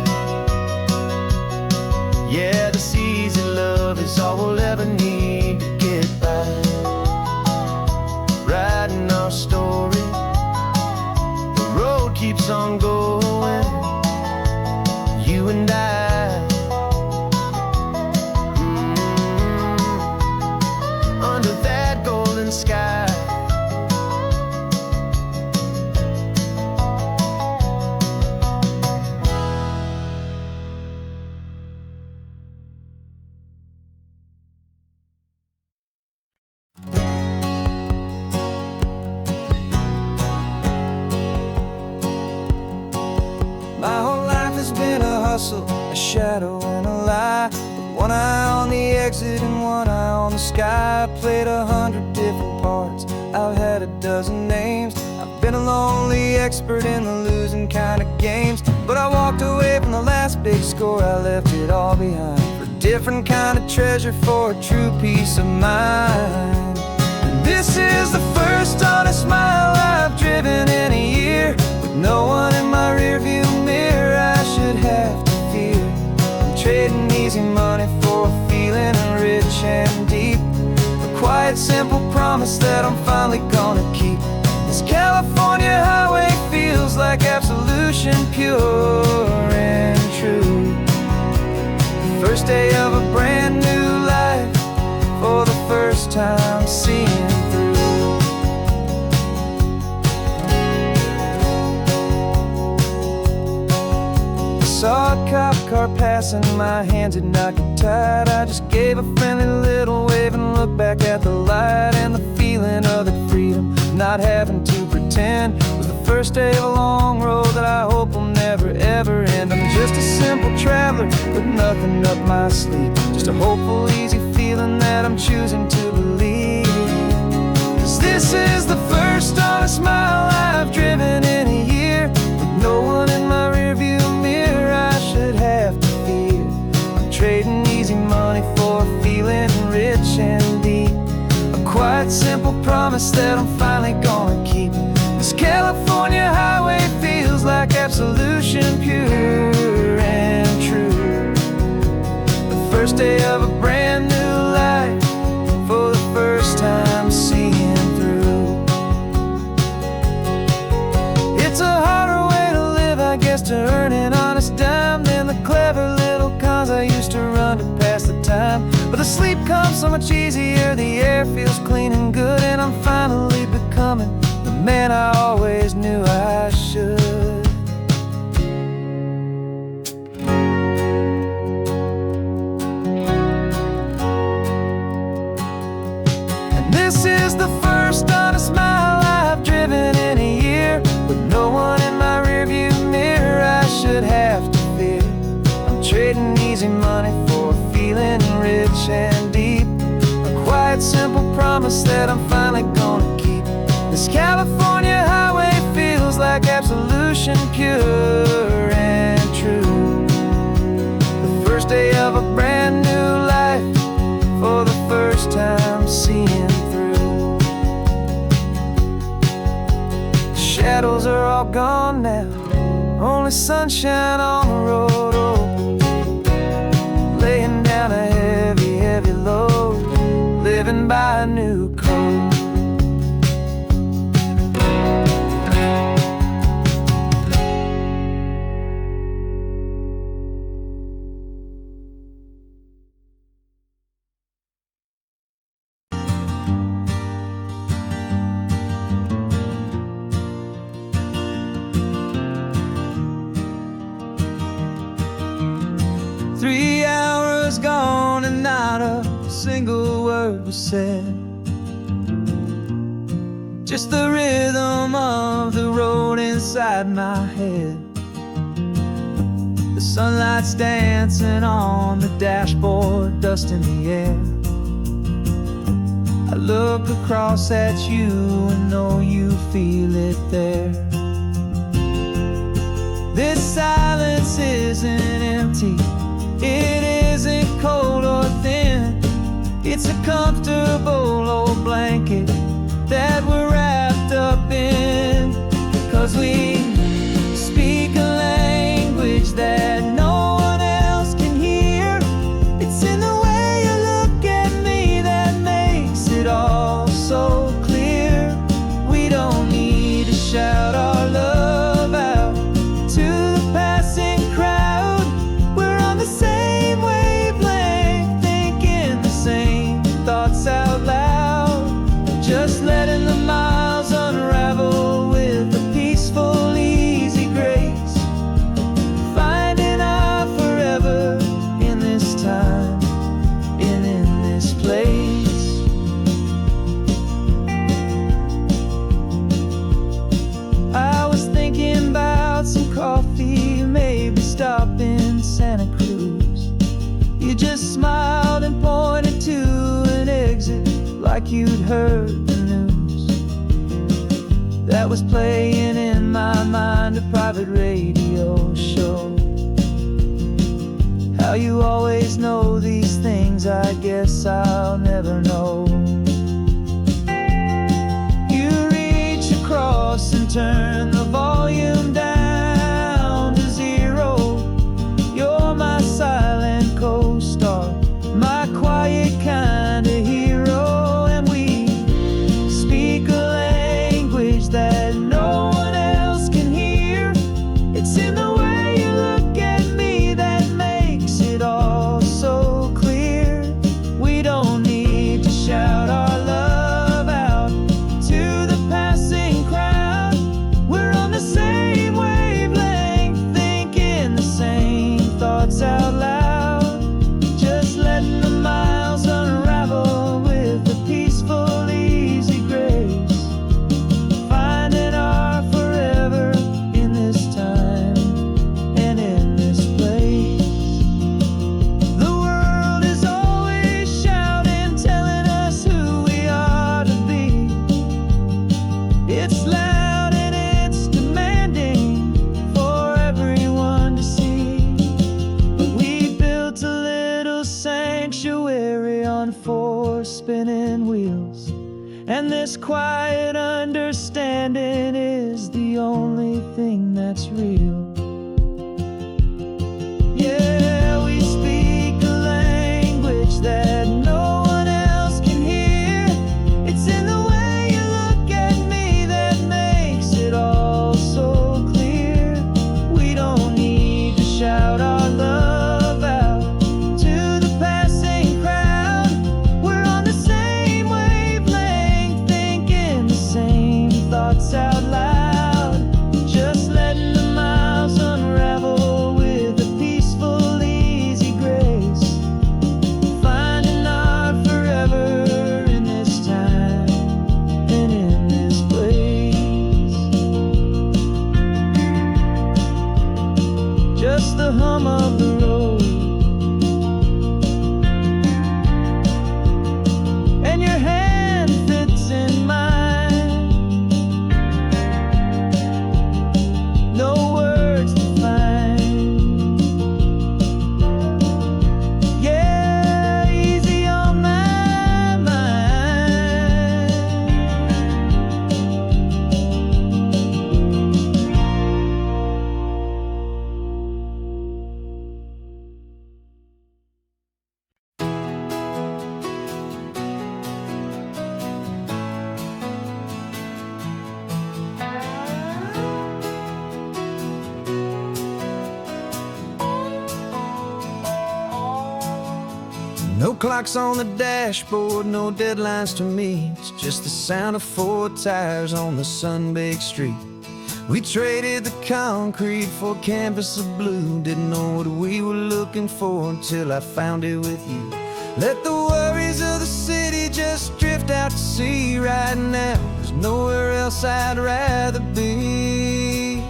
S1: Yeah, this easy love is all we'll ever need to get by. Writing our story, the road keeps on going, you and I. Under that golden sky. My whole life has been a hustle, a shadow and a lie, with one eye on the exit and one eye on the sky. I played 100 different parts, I've had a dozen names. I've been a lonely expert in the losing kind of games, but I walked away from the last big score, I left it all behind for a different kind of treasure, for a true peace of mind. And this is the first honest mile I've driven in a year, with no one in my rearview mirror I should have to fear. I'm trading easy money for a feeling rich and deep, a quiet simple promise that I'm finally gonna keep. This California highway feels like absolution, pure and true. The first day of a brand new life, for the first time seeing through. Saw a cop car passing, my hands had not got tied. I just gave a friendly little wave and looked back at the light, and the feeling of that freedom, not having to pretend, was the first day of a long road that I hope will never ever end. I'm just a simple traveler with nothing up my sleeve, just a hopeful, easy feeling that I'm choosing to believe. 'Cause this is the first honest mile I've driven in a year, with no one in my rearview mirror I should have to fear. I'm trading easy money for a feeling rich and deep, a quiet simple promise that I'm finally gonna keep. This California highway feels like absolution, pure and true. The first day of a brand new life, for the first time seeing through. It's a harder way to live, I guess, to earn an honest dime than the clever little cons I used to run to pass the time. But the sleep comes so much easier, the air feels clean and good, and I'm finally becoming the man I always knew I should. And this is the first honest mile I've driven in a year, with no one in my rearview mirror I should have to fear. I'm trading easy money for a feeling rich and deep, a quiet simple promise that I'm finally gonna keep. This California highway feels like absolution, pure and true. The first day of a brand new life, for the first time seeing through. The shadows are all gone now, only sunshine on the road. Oh, laying down a heavy, heavy load, living by a new code. 3 hours gone and not a single word was said. Just the rhythm of the road inside my head. The sunlight's dancing on the dashboard, dust in the air. I look across at you and know you feel it there. This silence isn't empty, it isn't cold or thin. It's a comfortable old blanket that we're wrapped up in. 'Cause we speak a language that no one else can hear. It's in the way you look at me that makes it all so clear. We don't need to shout our love out to the passing crowd. We're on the same wavelength, thinking the same thoughts out loud. Just letting the miles unravel with a peaceful, easy grace. Finding our forever in this time and in this place. I was thinking about some coffee, maybe stop in Santa Cruz. You just smiled and pointed to an exit like you'd heard the news. That was playing in my mind, a private radio show. How you always know these things, I guess I'll never know. You reach across and turn the volume down to 0. You're my silent co-star, my quiet kind of hero. And we speak a language that no one else can hear. It's in the way you look at me that makes it all so clear. We don't need to shout our love out to the passing crowd. We're on the same wavelength, thinking the same thoughts out loud. Just letting the miles unravel with a peaceful, easy grace. Finding our forever in this time and in this place. The world is always shouting, telling us who we are to be. It's loud and it's demanding for everyone to see. But we built a little sanctuary on 4 spinning wheels, and this quiet understanding is the only thing that's real. Yeah, we speak a language that no one else can hear. It's in the way you look at me that makes it all so clear. We don't need to shout our love out to the passing crowd. We're on the same wavelength, thinking the same thoughts out loud. Just letting the miles unravel with a peaceful, easy grace. Finding our forever in this time and in this place. Just the hum of the road and your hand fits in mine. No words to find. Yeah, easy on my mind. No clocks on the dashboard, no deadlines to meet. It's just the sound of 4 tires on the sun-baked street. We traded the concrete for a canvas of blue. Didn't know what we were looking for until I found it with you. Let the worries of the city just drift out to sea right now. There's nowhere else I'd rather be.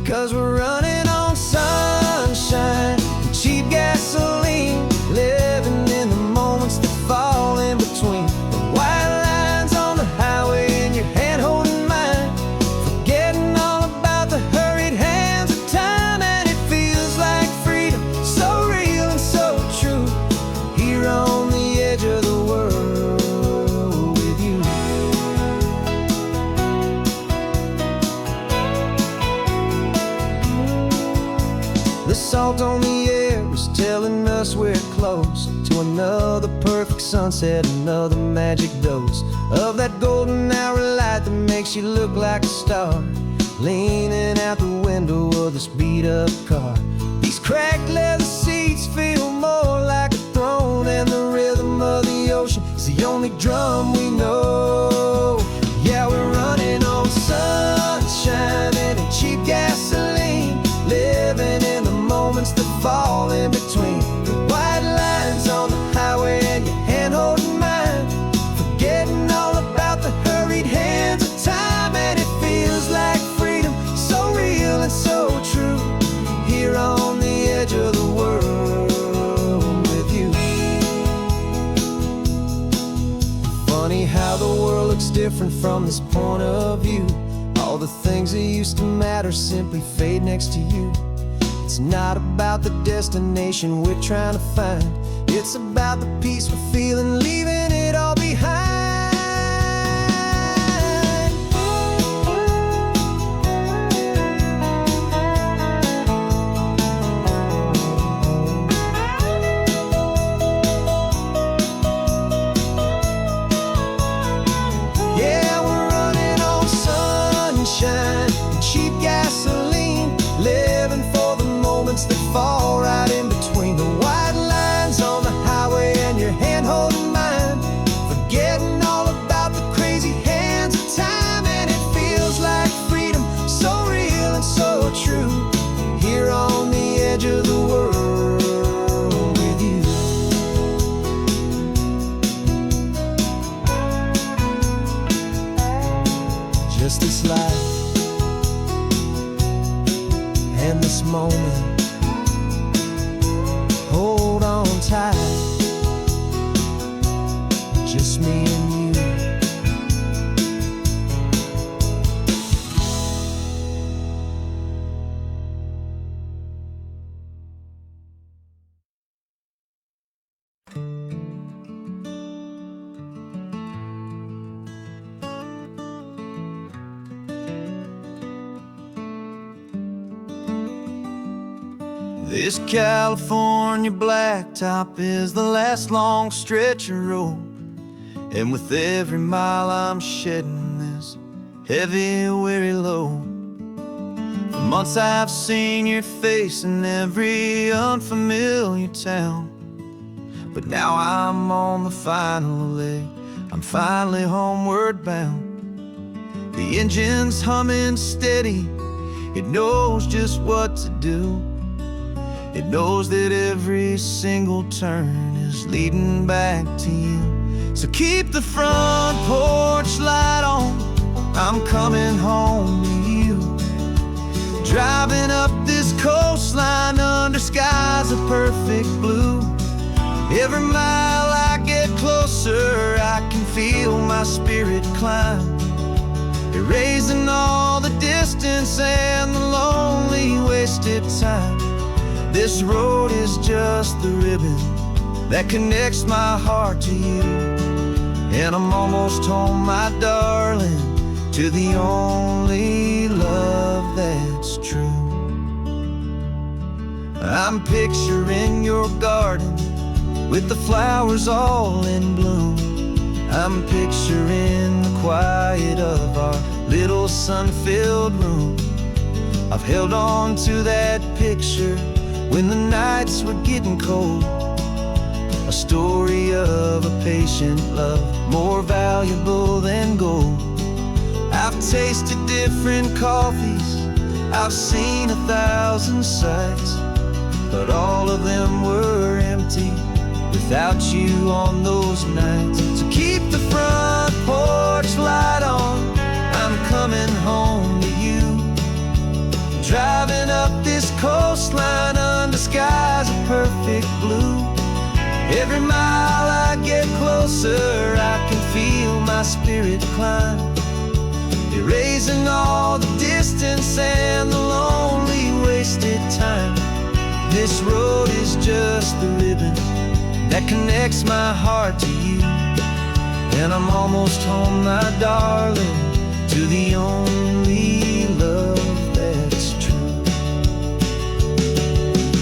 S1: 'Cause we're running on sunshine and cheap gasoline, living in the moments that fall in between. The white lines on the highway and your hand holding mine, forgetting all about the hurried hands of time. And it feels like freedom, so real and so true, here on the edge of the world with you. The salt on the air is telling us we're close to another perfect sunset, another magic dose of that golden hour light that makes you look like a star, leaning out the window of this beat-up car. These cracked leather seats feel more like a throne, and the rhythm of the ocean is the only drum we know. Yeah, we're running on sunshine and cheap gasoline, living in the moments that fall in between. The white lines on the highway and your hand holding mine, forgetting all about the hurried hands of time. And it feels like freedom, so real and so true, here on the edge of the world with you. Funny how the world looks different from this point of view. All the things that used to matter simply fade next to you. It's not about the destination we're trying to find, it's about the peace we're feeling, leaving it all behind. Yeah, we're running on sunshine and cheap gasoline, living for the moments that fall right in between. The white lines on the highway and your hand holding mine, forgetting all about the crazy hands of time. And it feels like freedom, so real and so true, here on the edge of the world with you. Just this life and this moment, hold on tight, just me and you. This California blacktop is the last long stretch of road, and with every mile I'm shedding this heavy, weary load. For months I've seen your face in every unfamiliar town, but now I'm on the final leg, I'm finally homeward bound. The engine's humming steady, it knows just what to do. It knows that every single turn is leading back to you. So keep the front porch light on, I'm coming home to you. Driving up this coastline under skies of perfect blue. Every mile I get closer, I can feel my spirit climb, erasing all the distance and the lonely wasted time. This road is just the ribbon that connects my heart to you, and I'm almost home, my darling, to the only love that's true. I'm picturing your garden with the flowers all in bloom. I'm picturing the quiet of our little sun-filled room. I've held on to that picture when the nights were getting cold, a story of a patient love, more valuable than gold. I've tasted different coffees, I've seen 1,000 sights, but all of them were empty without you on those nights. So keep the front porch light on, I'm coming home to you. Driving up this coastline under skies of perfect blue. Every mile I get closer, I can feel my spirit climb, erasing all the distance and the lonely wasted time. This road is just the ribbon that connects my heart to you, and I'm almost home, my darling, to the only love that's true.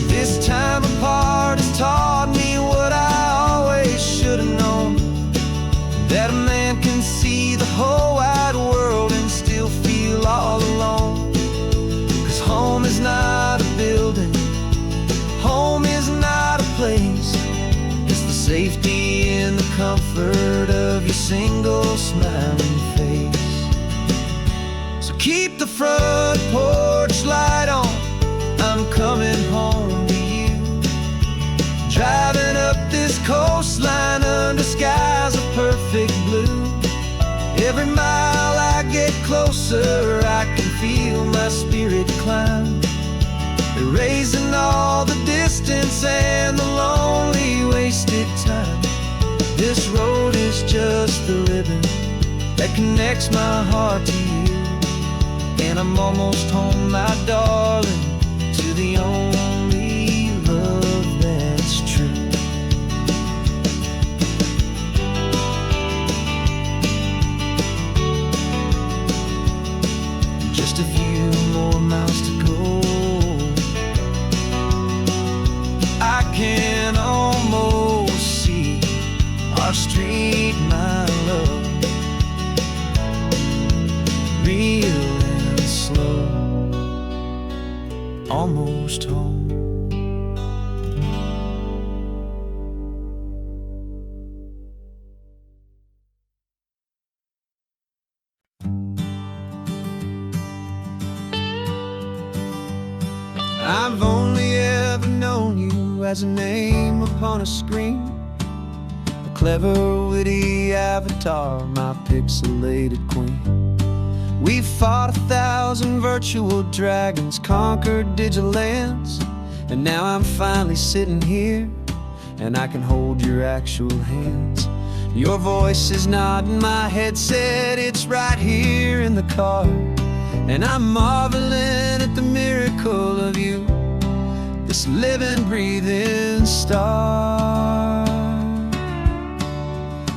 S1: This time apart has taught me what I always should have known, that a man can see the whole wide world and still feel all alone. 'Cause home is not a building, home is not a place, it's the safety and the comfort of your single smiling face. So keep the front porch light on, I'm coming home to you. Driving up this coastline under skies of perfect blue. Every mile I get closer, I can feel my spirit climb, erasing all the distance and the lonely wasted time. This road is just the ribbon that connects my heart to you, and I'm almost home, my darling, to the only love that's true. Just a few more miles to go, I can almost see our street, my love, real and slow, almost home. I've only ever known you as a name upon a screen, a clever, witty avatar, my pixelated queen. We've fought 1,000 virtual dragons, conquered digital lands, and now I'm finally sitting here, and I can hold your actual hands. Your voice is not in my headset, it's right here in the car, and I'm marveling at the miracle of you, this living, breathing star.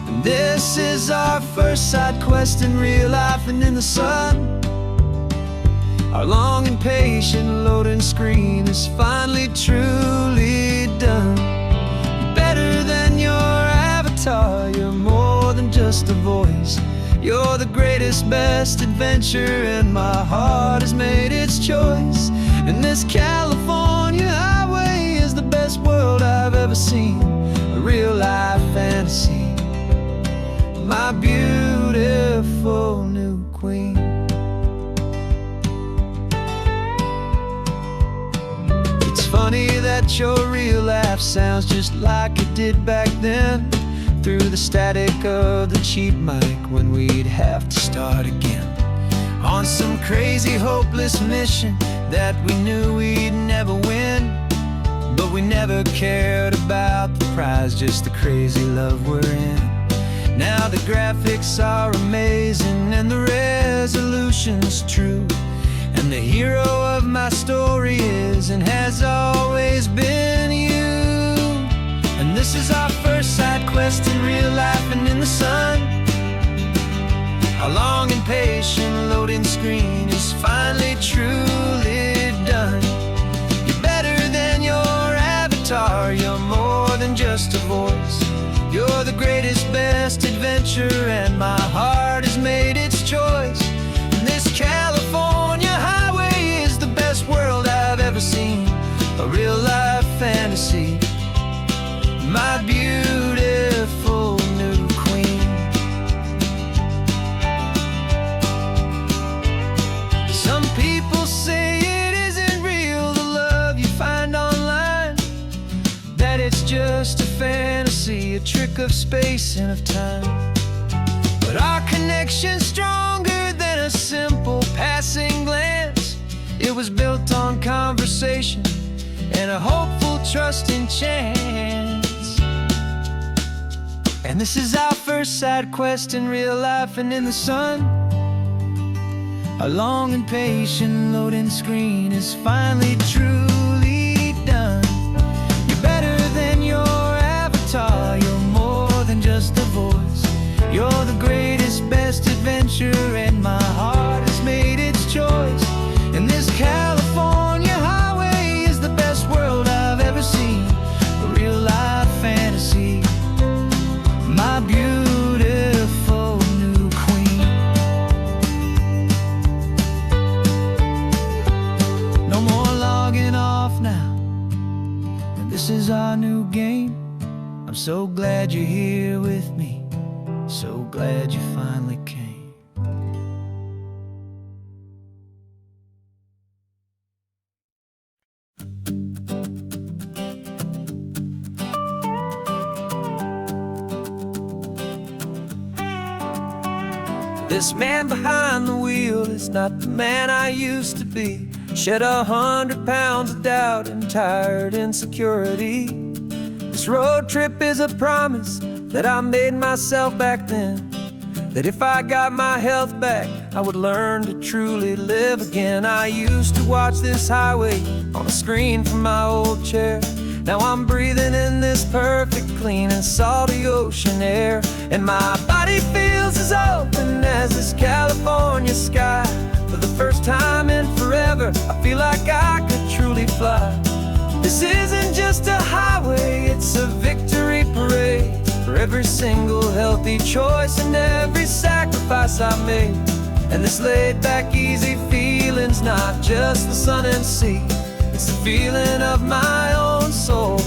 S1: And this is our first side quest in real life and in the sun. Our long and patient loading screen is finally truly done. You're better than your avatar, you're more than just a voice. You're the greatest, best adventure, and my heart has made its choice. And this California highway is the best world I've ever seen, a real life fantasy, my beautiful new queen. It's funny that your real life sounds just like it did back then, through the static of the cheap mic when we'd have to start again, on some crazy hopeless mission that we knew we'd never win. But we never cared about the prize, just the crazy love we're in. Now the graphics are amazing and the resolution's true, and the hero of my story is and has always been you. And this is our first side quest in real life and in the sun. Our long and patient loading screen is finally truly done. You're better than your avatar, you're more than just a voice. You're the greatest, best adventure, and my heart has made its choice. And this California highway is the best world I've ever seen, a real life fantasy, my beautiful new queen. Some people say it isn't real, the love you find online, that it's just a fantasy, a trick of space and of time. But our connection's stronger than a simple passing glance. It was built on conversation and a hopeful, trusting chance. And this is our first side quest in real life and in the sun. Our long and patient loading screen is finally truly done. You're better than your avatar, you're more than just a voice. You're the greatest, best adventure, and my heart has made its choice. And this California highway is the best world I've ever seen, a real life fantasy, my beautiful new queen. No more logging off now, and this is our new game. I'm so glad you're here with me, so glad you finally came. This man behind the wheel is not the man I used to be. Shed 100 pounds of doubt and tired insecurity. This road trip is a promise that I made myself back then, that if I got my health back, I would learn to truly live again. I used to watch this highway on a screen from my old chair. Now I'm breathing in this perfect, clean and salty ocean air. And my body feels as open as this California sky. For the first time in forever, I feel like I could truly fly. This isn't just a highway, it's a victory parade. For every single healthy choice and every sacrifice I made. And this laid back, easy feeling's not just the sun and sea, it's the feeling of my own soul,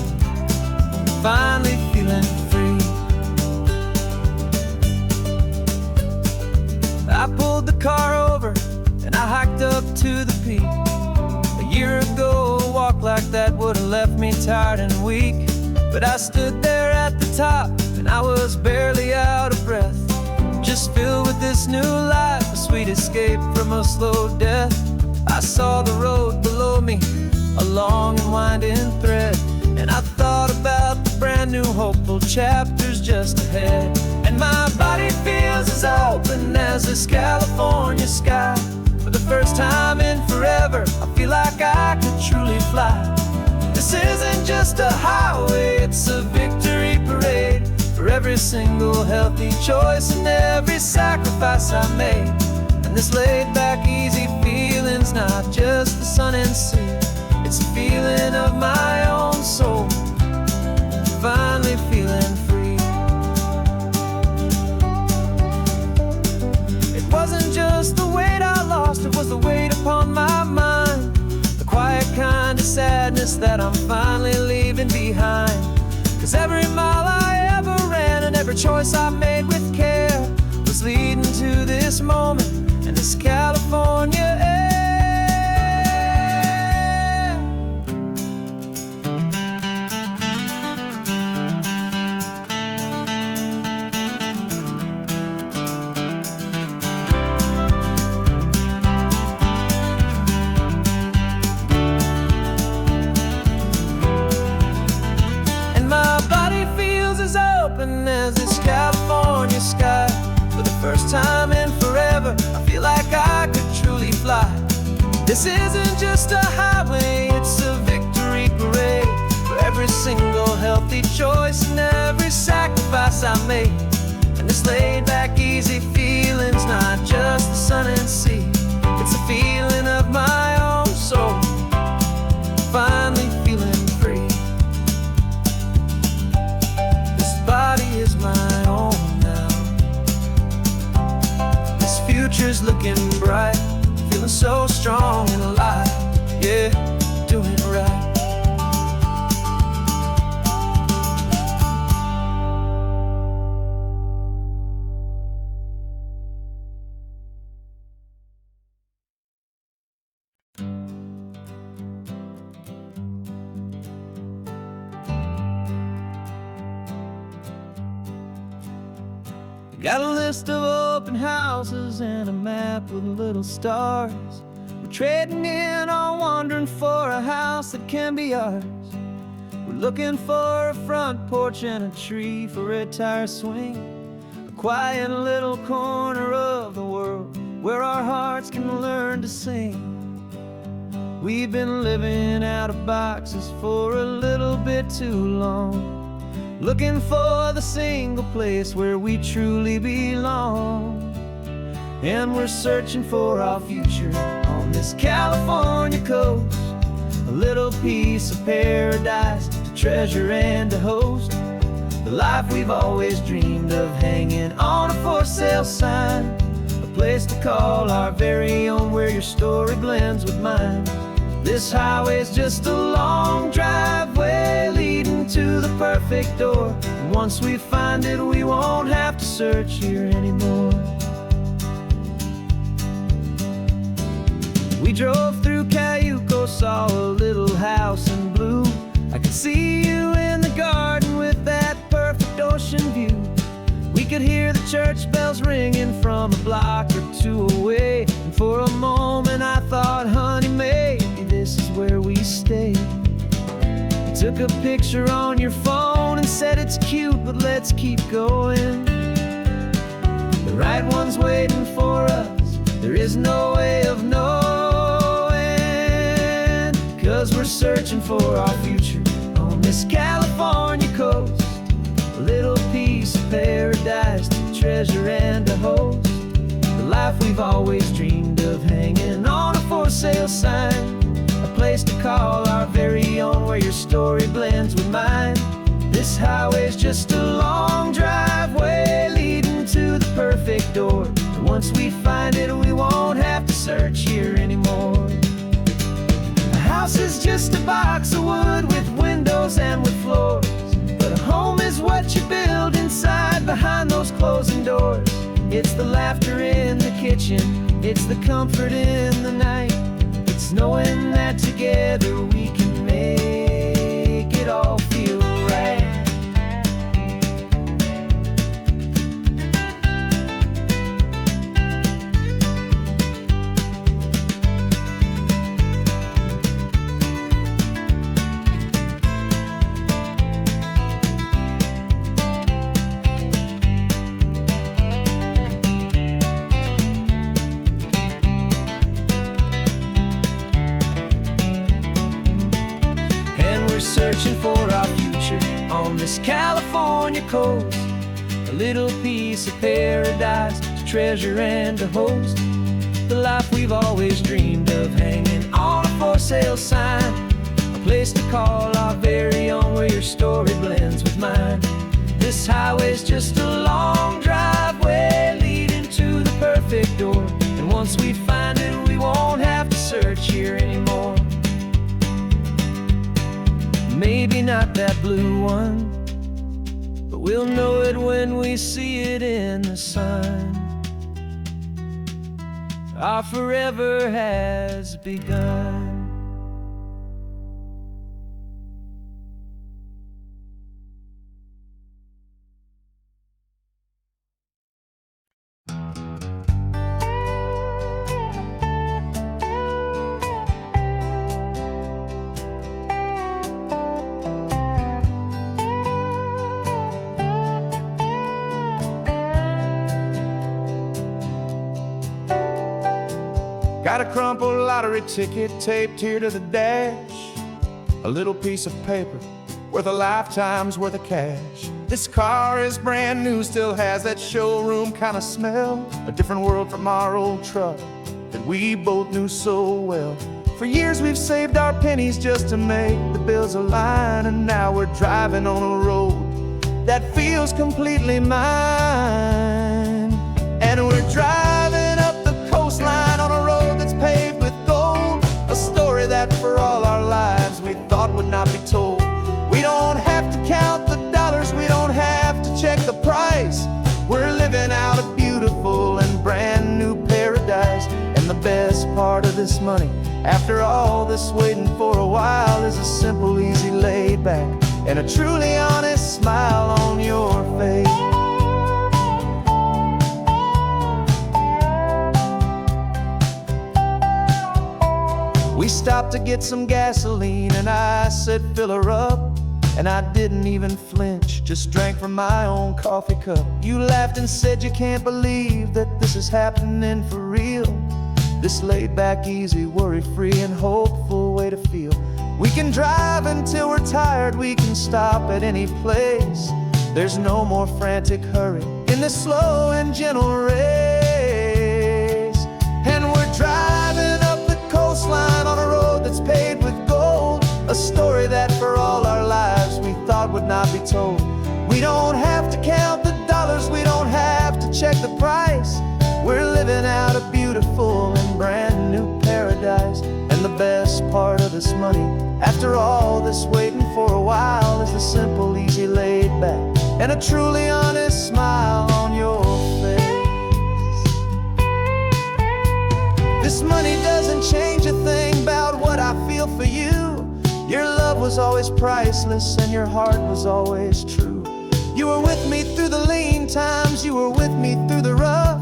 S1: finally feeling free. I pulled the car over and I hiked up to the peak. A year ago, a walk like that would have left me tired and weak. But I stood there at the top and I was barely out of breath, just filled with this new life, a sweet escape from a slow death. I saw the road below me, a long and winding thread, and I thought about the brand new hopeful chapters just ahead. And my body feels as open as this California sky. For the first time in forever, I feel like I could truly fly. This isn't just a highway, it's a victory parade. For every single healthy choice and every sacrifice I made. And this laid back, easy feeling's not just the sun and sea, it's a feeling of my own soul, finally feeling free. It wasn't just the weight I lost, it was the weight upon my mind, the quiet kind of sadness that I'm finally leaving behind. Cause every mile I ever ran and every choice I made with care was leading to this moment and this California air. As this California sky. For the first time in forever, I feel like I could truly fly. This isn't just a highway, it's a victory parade. For every single healthy choice and every sacrifice I made. And this laid back, easy feeling's not just the sun and sea, it's a feeling of my own soul, finally feeling free. Body is my own now. This future's looking bright, feeling so strong and alive. Yeah, Got a list of open houses and a map with little stars. We're trading in our wandering for a house that can be ours. We're looking for a front porch and a tree for a tire swing, a quiet little corner of the world where our hearts can learn to sing. We've been living out of boxes for a little bit too long, looking for the single place where we truly belong. And we're searching for our future on this California coast, a little piece of paradise to treasure and to host, the life we've always dreamed of, hanging on a for sale sign, a place to call our very own where your story blends with mine. This highway's just a long driveway leading to the perfect door, and once we find it we won't have to search here anymore. We drove through Cayuco, saw a little house in blue. I could see you in the garden with that perfect ocean view. We could hear the church bells ringing from a block or two away, and for a moment I thought, honey, maybe this is where we stay. You took a picture on your phone and said it's cute, but let's keep going. The right one's waiting for us, there is no way of knowing, 'cause we're searching for our future on this California coast, a little piece of paradise to treasure and to host, the life we've always dreamed of, hanging on a for sale sign, a place to call our very own where your story blends with mine. This highway's just a long driveway leading to the perfect door, and once we find it we won't have to search here anymore. A house is just a box of wood with windows and with floors, but a home is what you build inside behind those closing doors. It's the laughter in the kitchen, it's the comfort in the night, it's knowing that together we can make it all feel right. Searching for our future on this California coast, a little piece of paradise to treasure and to host, the life we've always dreamed of, hanging on a for sale sign, a place to call our very own where your story blends with mine. This highway's just a long driveway leading to the perfect door, and once we find it we won't have to search here anymore. Maybe not that blue one, but we'll know it when we see it in the sun. Our forever has begun.
S3: Got a crumpled lottery ticket taped here to the dash, a little piece of paper worth a lifetime's worth of cash. This car is brand new, still has that showroom kind of smell, a different world from our old truck that we both knew so well. For years we've saved our pennies just to make the bills align, and now we're driving on a road that feels completely mine. And we're driving up the coastline on a road that's paved with gold, a story that for all our lives we thought would not be told. We don't have to count the dollars, we don't have to check the price. We're living out a beautiful and brand new paradise. And the best part of this money, after all this waiting for a while, is a simple, easy, laid back and a truly honest smile on your face. stopped to get some gasoline, and I said, fill her up. And I didn't even flinch, just drank from my own coffee cup. You laughed and said you can't believe that this is happening for real. This laid back, easy, worry-free and hopeful way to feel. We can drive until we're tired, we can stop at any place. There's no more frantic hurry in this slow and gentle race. And we're driving up the coastline on a road that's paved with gold, a story that for all our lives we thought would not be told. We don't have to count the dollars, we don't have to check the price. We're living out a beautiful and brand new paradise. And the best part of this money, after all this waiting for a while, is the simple, easy, laid back, and a truly honest smile on your face. This money doesn't change a thing about what I feel for you. Your love was always priceless and your heart was always true. You were with me through the lean times, you were with me through the rough,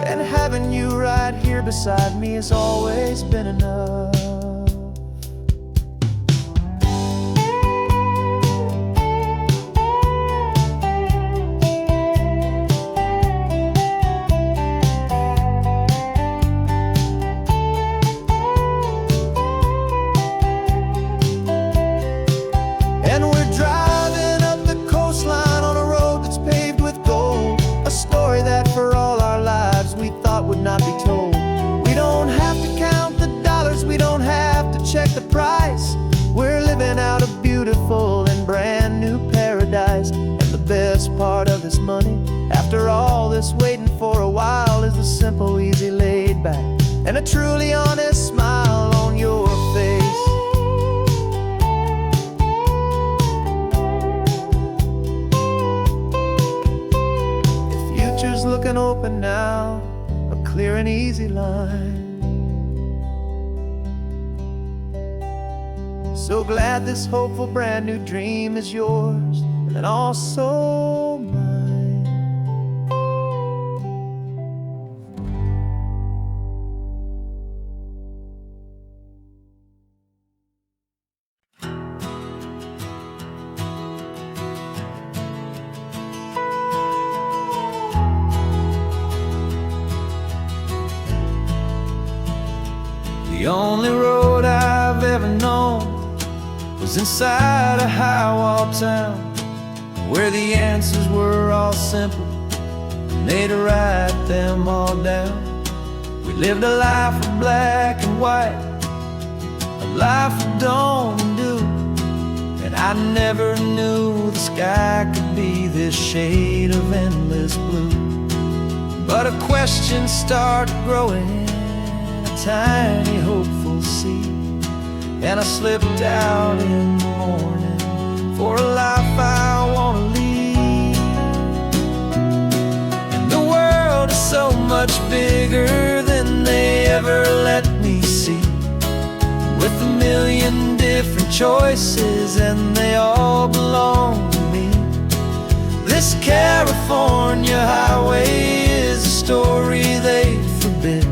S3: and having you right here beside me has always been enough. Not be told. We don't have to count the dollars, we don't have to check the price. We're living out a beautiful and brand new paradise. And the best part of this money, after all this waiting for a while, is the simple, easy, laid back, and a truly honest smile on your face. The future's looking open now, clear and easy line. So glad this hopeful brand new dream is yours and also mine. The only road I've ever known was inside a high-wall town, where the answers were all simple, and they'd write them all down. We lived a life of black and white, a life of dawn and dew, and I never knew the sky could be this shade of endless blue. But a question started growing, tiny hopeful seed, and I slipped out in the morning for a life I want to lead. And the world is so much bigger than they ever let me see, with a million different choices and they all belong to me. This California highway is a story they forbid,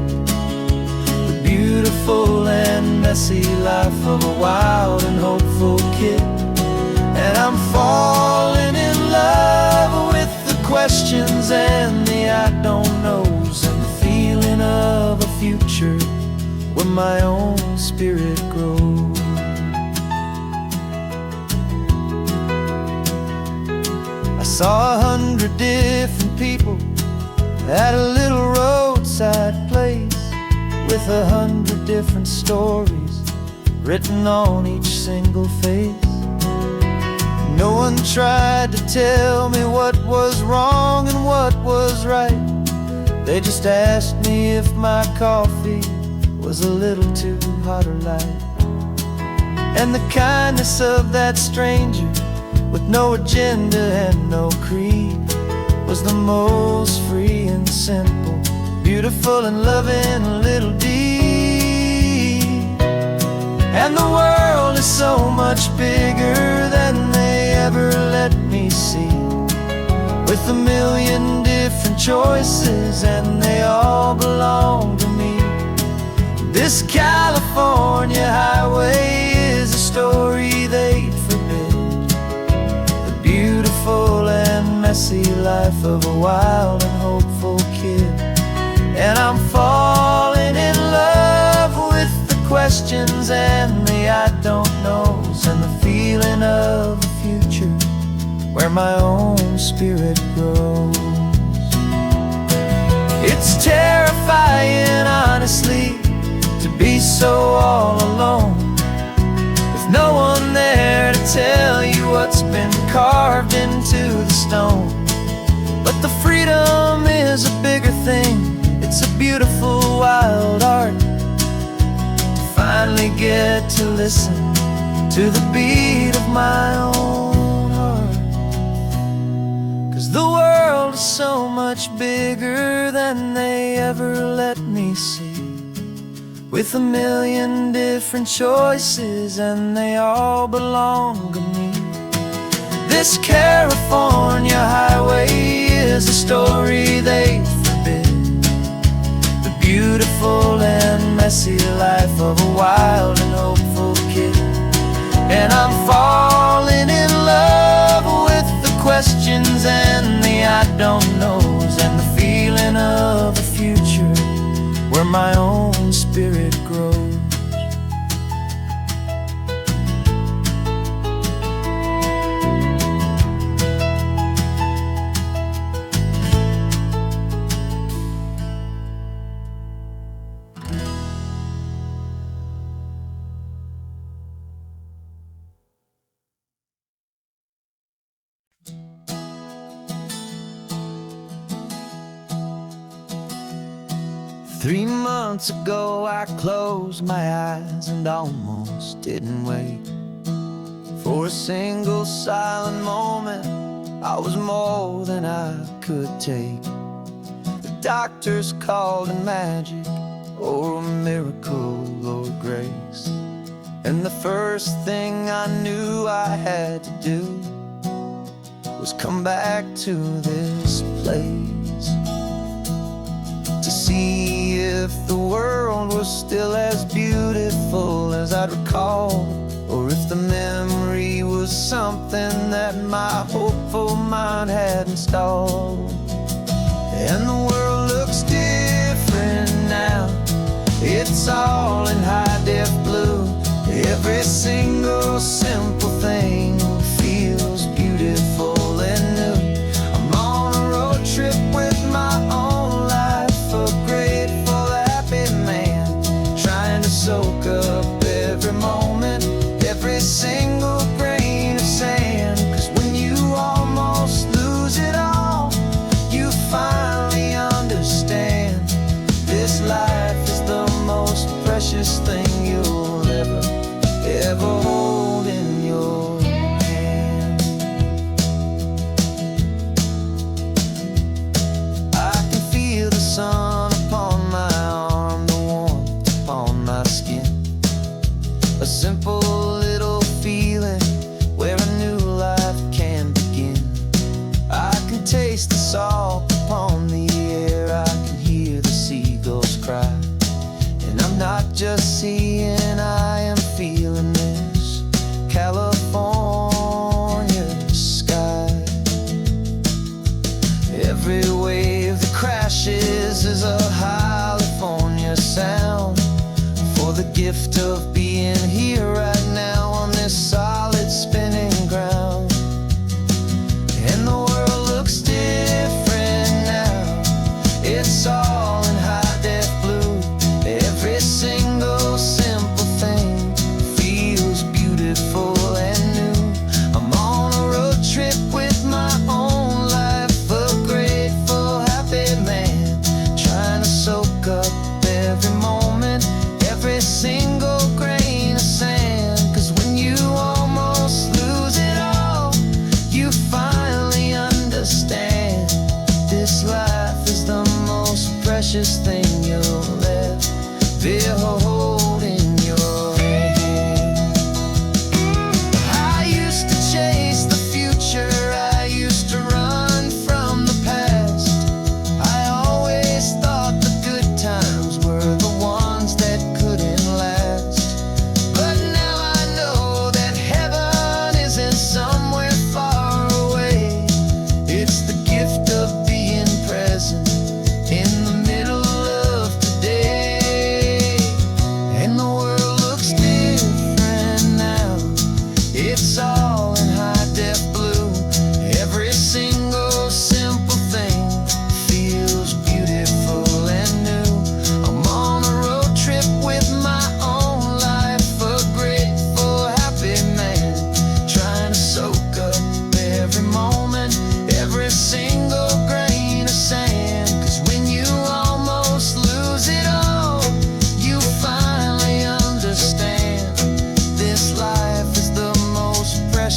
S3: beautiful and messy life of a wild and hopeful kid. And I'm falling in love with the questions and the I don't knows, and the feeling of a future where my own spirit grows. I saw 100 different people at a little roadside place, with 100 different stories written on each single face. No one tried to tell me what was wrong and what was right. They just asked me if my coffee was a little too hot or light. And the kindness of that stranger, with no agenda and no creed, was the most free and simple, beautiful and loving little deed. And the world is so much bigger than they ever let me see, with a million different choices and they all belong to me. This California
S1: California highway is a story they'd forbid. The beautiful and messy life of a wild and hopeful kid. And I'm falling in love with the questions and the I don't knows, and the feeling of a future where my own spirit grows. It's terrifying, honestly, to be so all alone, with no one there to tell you what's been carved into the stone. But the freedom is a bigger thing. It's a beautiful wild art to finally get to listen to the beat of my own heart. 'Cause the world is so much bigger than they ever let me see, with a million different choices and they all belong to me. This California highway is a story they forbid. The beautiful and messy life of a wild and hopeful kid. And I'm falling in love with the questions and the I don't knows, and the feeling of a future where my own spirit grows. 3 months ago I closed my eyes and almost didn't wake. For a single silent moment I was more than I could take. The doctors called it magic, or a miracle, or grace. And the first thing I knew I had to do was come back to this place, to see if the world was still as beautiful as I'd recall, or if the memory was something that my hopeful mind had installed. And the world looks different now. It's all in high-def blue. Every single simple thing feels beautiful and new. I'm on a road trip with my own life, a grateful, happy man, trying to soak up every moment, every single grain of sand. 'Cause when you almost lose it all, you finally understand this life is the most precious thing you'll ever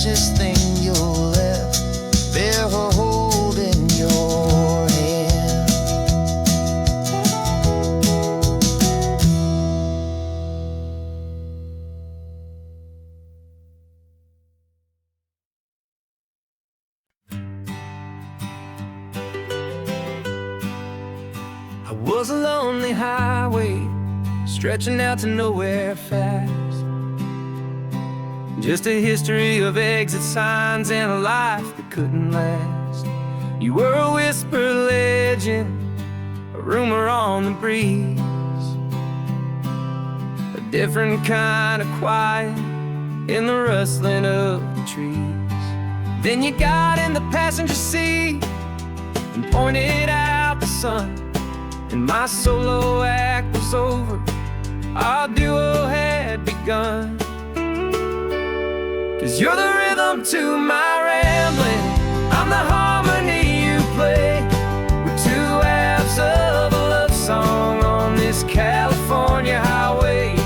S1: precious thing you'll ever hold in your hand.
S4: I was a lonely highway, stretching out to nowhere fast. Just a history of exit signs and a life that couldn't last. You were a whisper legend, a rumor on the breeze, a different kind of quiet in the rustling of the trees. Then you got in the passenger seat and pointed out the sun, and my solo act was over, our duo had begun. 'Cause you're the rhythm to my rambling, I'm the harmony you play. We're two halves of a love song on this California highway,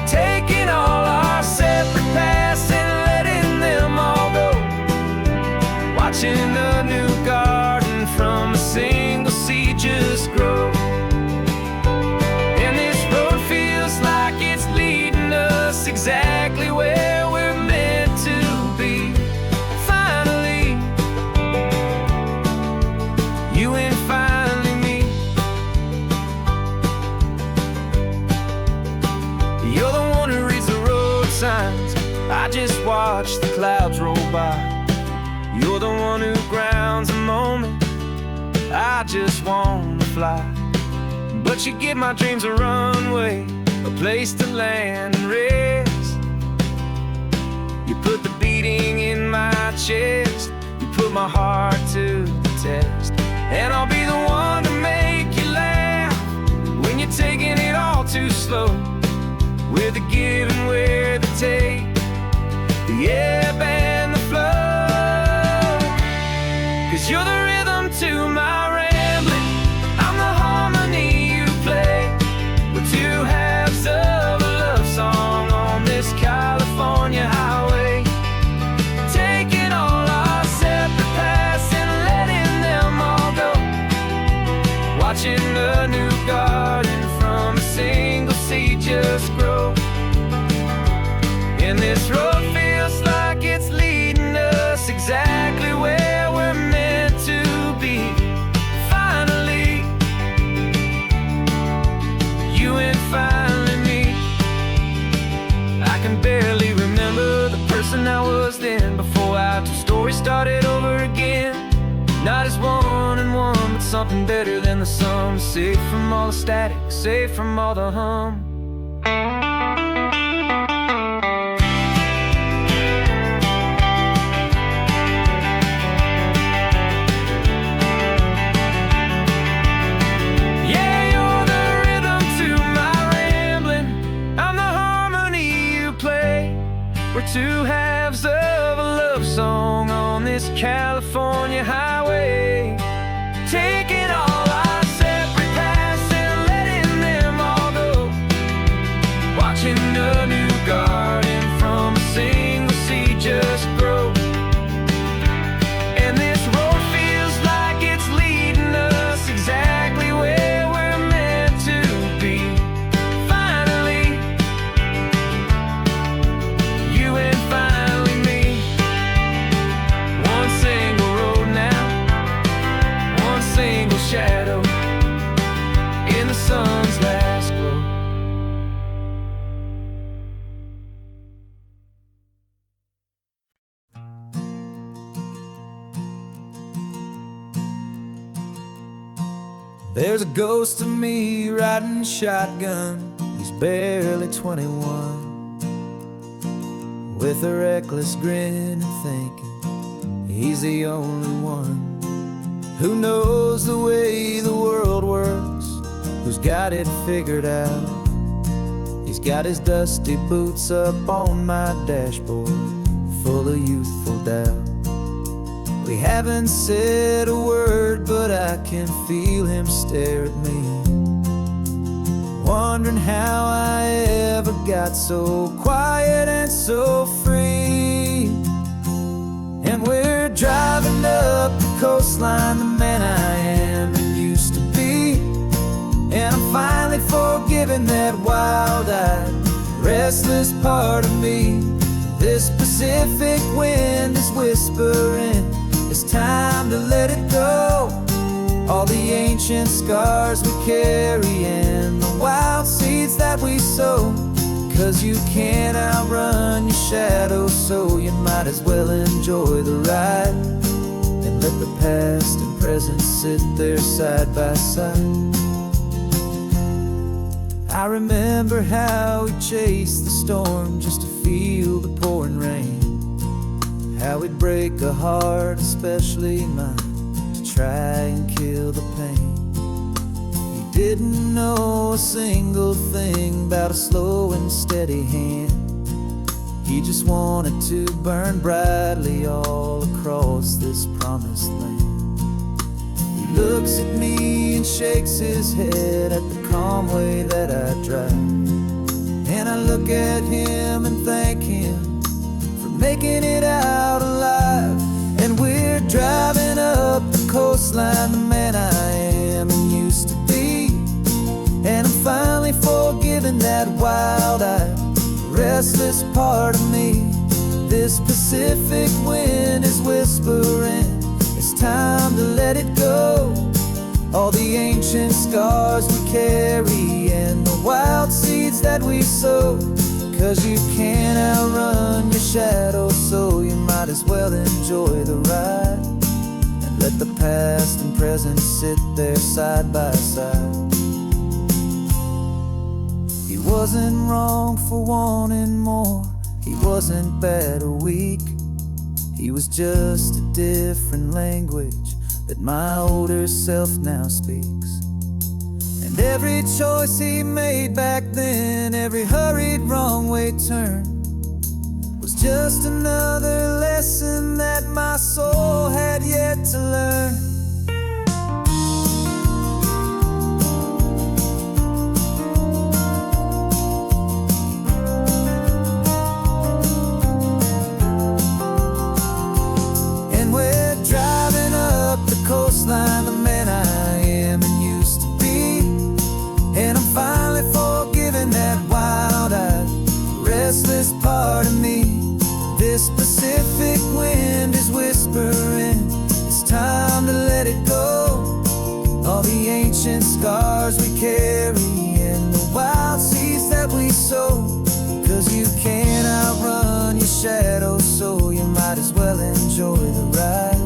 S4: taking all our separate paths and letting them all go, watching a new garden from a single seed just grow. And this road feels like it's leading us exactly where we're meant to be. Finally, you and finally me. You're the one who reads the road signs, I just watch the clouds roll by. You're the one who grounds a moment, I just wanna fly. But you give my dreams a runway, a place to land and rest. You put the beating in my chest, you put my heart to the test. And I'll be the one to make you laugh when you're taking it all too slow, with the give and we're the take, the ebb and the flow. 'Cause you're the rhythm to my rambling, I'm the harmony you play. We're two halves of a love song on this California highway, taking all our separate paths and letting them all go, watching a new garden from a single seed just grow. And this road feels like it's leading us exactly where we're meant to be. Finally, you and finally me. I can barely remember the person I was then, before our two stories started over again. Not as one and one, but something better than the sum. Safe from all the static, safe from all the hum. We're two halves of a love song on this California highway, taking all our separate paths and letting them all go, watching a new garden from a single seed just grow. And this road feels like it's leading us exactly where we're meant to be. Finally, you and finally me. One single road now, one single shadow in the sun's last glow.
S1: There's a ghost of me riding shotgun, he's barely 21, with a reckless grin and thinking he's the only one who knows the way the world works, who's got it figured out. He's got his dusty boots up on my dashboard, full of youthful doubt. We haven't said a word, but I can feel him stare at me, wondering how I ever got so quiet and so free. coastline, the man I am and used to be. And I'm finally forgiving that wild-eyed, restless part of me. This Pacific wind is whispering, it's time to let it go. All the ancient scars we carry and the wild seeds that we sow. 'Cause you can't outrun your shadow, so you might as well enjoy the ride. And let the past and present sit there side by side. I remember how we chased the storm just to feel the pouring rain. How we'd break a heart, especially mine, to try and kill the pain. He didn't know a single thing about a slow and steady hand. He just wanted to burn brightly all across this promised land. He looks at me and shakes his head at the calm way that I drive. And I look at him and thank him for making it out alive. And we're driving up the coastline, the man I am and used to be. And I'm finally forgiving that wild-eyed, restless part of me. This Pacific wind is whispering, it's time to let it go. All the ancient scars we carry and the wild seeds that we sow. 'Cause you can't outrun your shadow, so you might as well enjoy the ride. And let the past and present sit there side by side. He wasn't wrong for wanting more, he wasn't bad or weak. He was just a different language that my older self now speaks. And every choice he made back then, every hurried wrong way turn, was just another lesson that my soul had yet to learn. Coastline, the man I am and used to be. And I'm finally forgiving that wild-eyed, restless part of me. This Pacific wind is whispering, it's time to let it go. All the ancient scars we carry and the wild seeds that we sow. 'Cause you can't outrun your shadow, so you might as well enjoy the ride.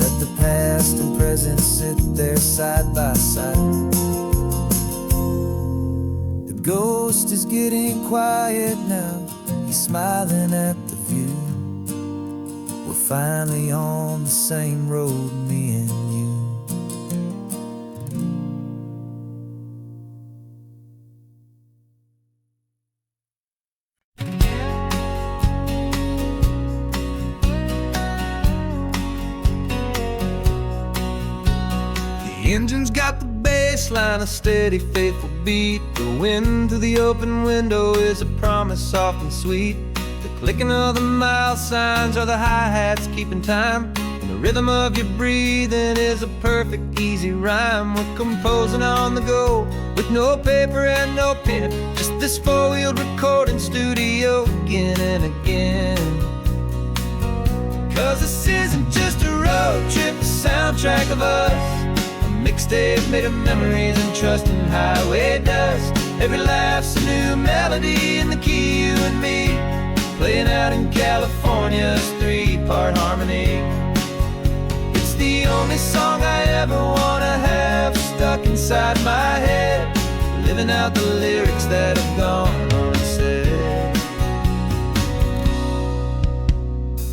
S1: Let the past and present sit there side by side. The ghost is getting quiet now, he's smiling at the view. We're finally on the same road, me and you.
S4: The engine's got the bass line, a steady, faithful beat. The wind through the open window is a promise soft and sweet. The clicking of the mile signs are the hi-hats keeping time. And the rhythm of your breathing is a perfect, easy rhyme. We're composing on the go with no paper and no pen, just this four-wheeled recording studio again and again. 'Cause this isn't just a road trip, the soundtrack of us. Mixtape made of memories and trust in highway dust. Every laugh's a new melody in the key, you and me, playing out in California's three-part harmony. It's the only song I ever wanna have stuck inside my head, living out the lyrics that have gone unsaid.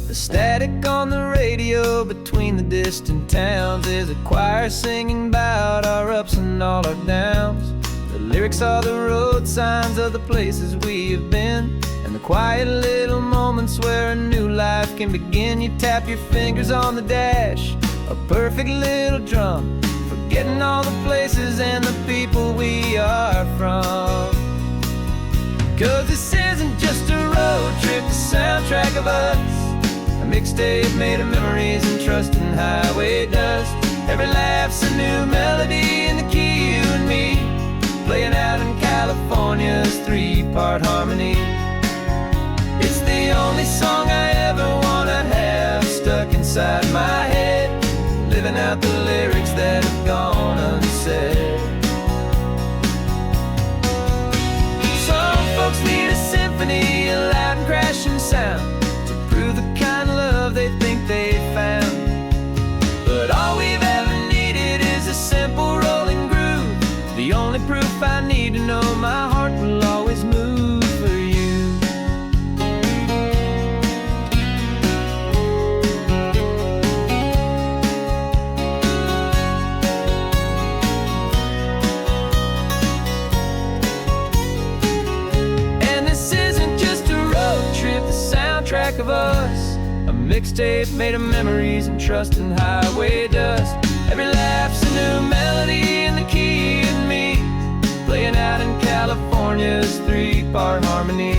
S4: The static on the radio between the distant towns is a choir singing about our ups and all our downs. The lyrics are the road signs of the places we have been, and the quiet little moments where a new life can begin. You tap your fingers on the dash, a perfect little drum, forgetting all the places and the people we are from. 'Cause this isn't just a road trip, the soundtrack of us. mixtape made of memories and trust in highway dust. Every laugh's a new melody in the key, you and me, playing out in California's three-part harmony. It's the only song I ever wanna have stuck inside my head, living out the lyrics that have gone unsaid. Some folks need a symphony, a loud and crashing sound, to prove the kind of love they think they found. But all we've ever needed is a simple rolling groove, the only proof I need to know my heart will always move for you. And this isn't just a road trip, the soundtrack of us, a mixtape made of memories and trust in highway dust. Every laugh's a new melody in the key and me, playing out in California's three-part harmony.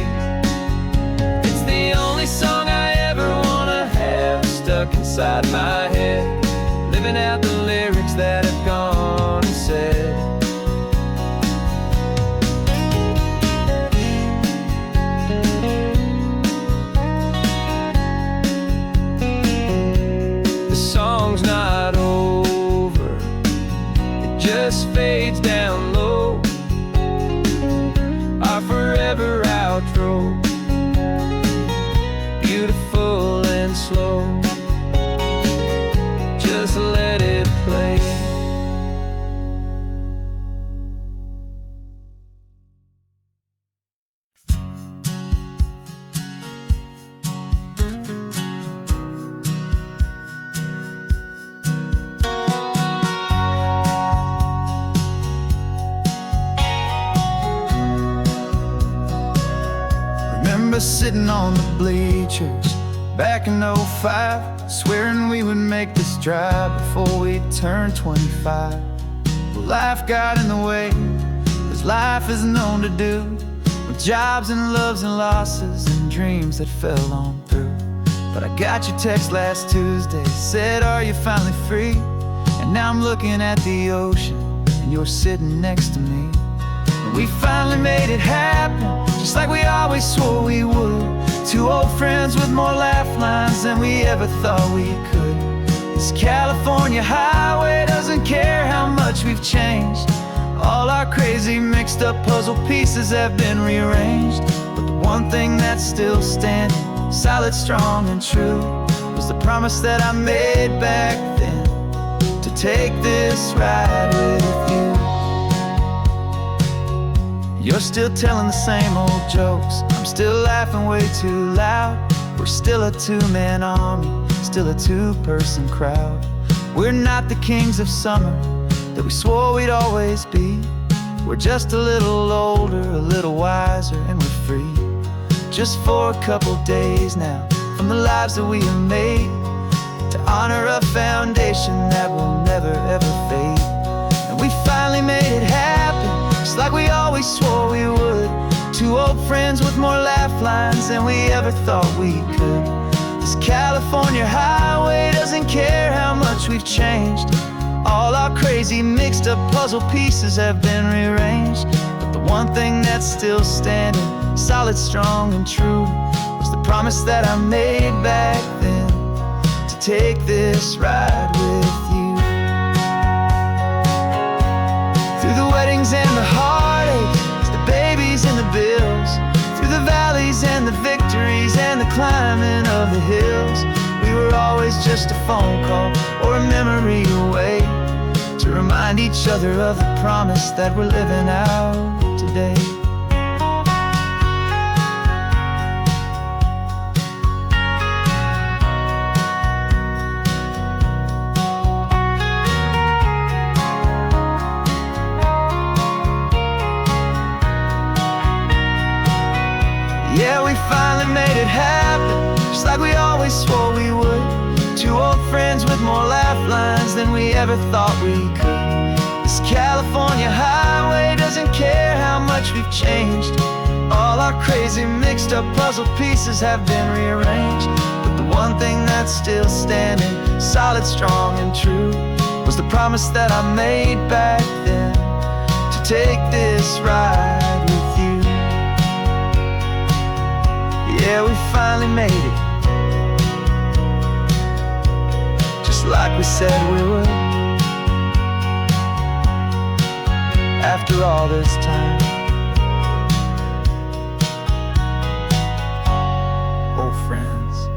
S4: It's the only song I ever wanna have stuck inside my head, living out the lyrics that have gone unsaid. The song's not over, it just fades down low, our forever outro, beautiful and slow. Just let it play.
S1: Remember sitting on the bleachers back in '05, swearing we would make this drive before we turned 25. Well, life got in the way, as life is known to do, with jobs and loves and losses and dreams that fell on through. But I got your text last Tuesday, said, are you finally free? And now I'm looking at the ocean, and you're sitting next to me. And we finally made it happen, just like we always swore we would. Two old friends with more laugh lines than we ever thought we could. This California highway doesn't care how much we've changed. All our crazy mixed up puzzle pieces have been rearranged. But the one thing that's still standing, solid, strong and true, was the promise that I made back then, to take this ride with you. You're still telling the same old jokes, I'm still laughing way too loud. We're still a two-man army, still a two-person crowd. We're not the kings of summer that we swore we'd always be. We're just a little older, a little wiser, and we're free. Just for a couple days now, from the lives that we have made, to honor a foundation that will never ever fade. And we finally made it happen, just like we always swore we would. Two old friends with more laugh lines than we ever thought we could. This California highway doesn't care how much we've changed. All our crazy mixed up puzzle pieces have been rearranged. But the one thing that's still standing, solid, strong and true, was the promise that I made back then, to take this ride with you. Through the weddings and the heartaches, the babies and the bills, through the valleys and the victories and the climbing of the hills, we were always just a phone call or a memory away, to remind each other of the promise that we're living out today. Yeah, we finally made it happen, just like we always swore we would. Two old friends with more laugh lines than we ever thought we could. This California highway doesn't care how much we've changed. All our crazy mixed up puzzle pieces have been rearranged. But the one thing that's still standing, solid, strong, and true, was the promise that I made back then, to take this ride with you. Yeah, we finally made it, just like we said we would. After all this time, old friends,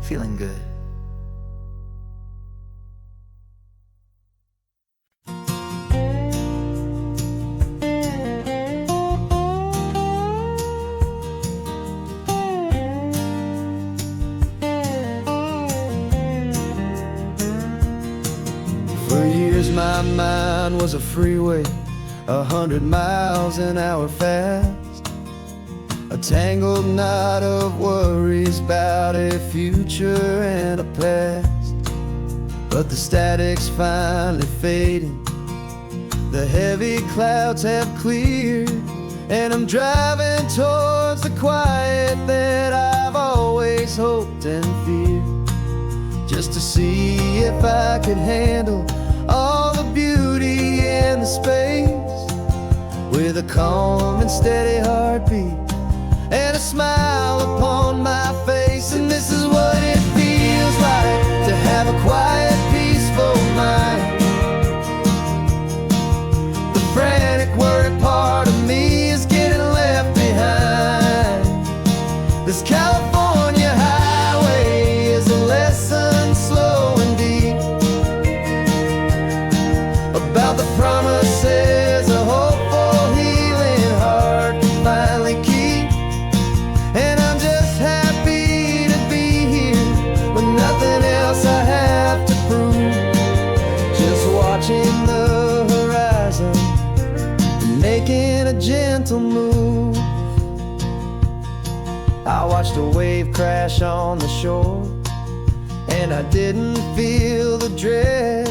S1: feeling good. For years my mind was a freeway, 100 miles an hour fast, a tangled knot of worries about a future and a past. But the static's finally fading, the heavy clouds have cleared, and I'm driving towards the quiet that I've always hoped and feared, just to see if I could handle all the beauty in the space, with a calm and steady heartbeat and a smile upon my face. And this is what it feels like to have a quiet, peaceful mind. The frantic, worried part of me is getting left behind. This California highway is a lesson slow and deep about the promises a hopeful, healing heart can finally keep. And I'm just happy to be here with nothing else I have to prove, just watching the horizon and making a gentle move. I watched a wave crash on the shore, and I didn't feel the dread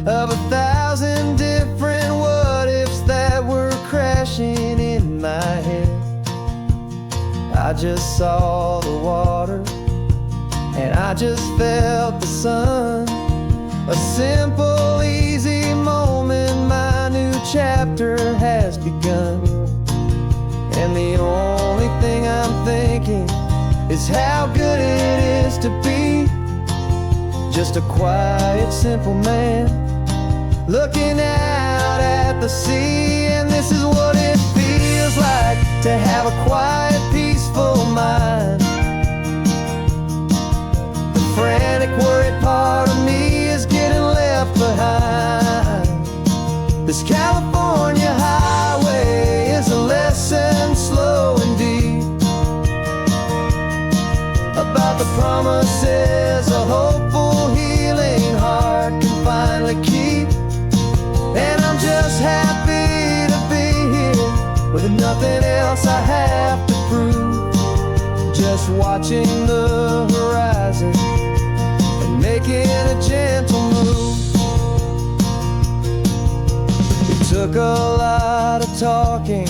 S1: of 1,000 different what-ifs that were crashing in my head. I just saw the water, and I just felt the sun. A simple, easy moment, my new chapter has begun. And the only thing I'm thinking is how good it is to be just a quiet, simple man looking out at the sea. And this is what it feels like to have a quiet, peaceful mind. The frantic, worried part of me is getting left behind. This California highway is a lesson slow and deep about the promises a hopeful, healing heart can finally keep. And I'm just happy to be here with nothing else I have to prove, just watching the horizon and making a gentle move. It took a lot of talking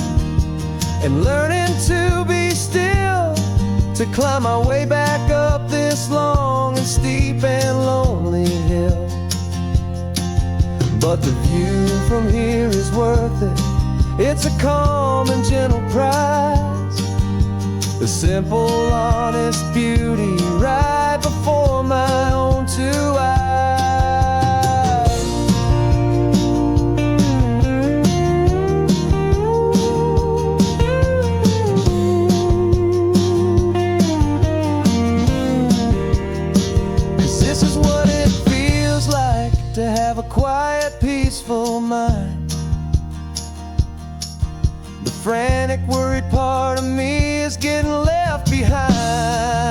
S1: and learning to be still to climb my way back up this long and steep and lonely hill. But the view from here is worth it. It's a calm and gentle prize, the simple, honest beauty right before my own two eyes. To have a quiet, peaceful mind. The frantic, worried part of me is getting left behind.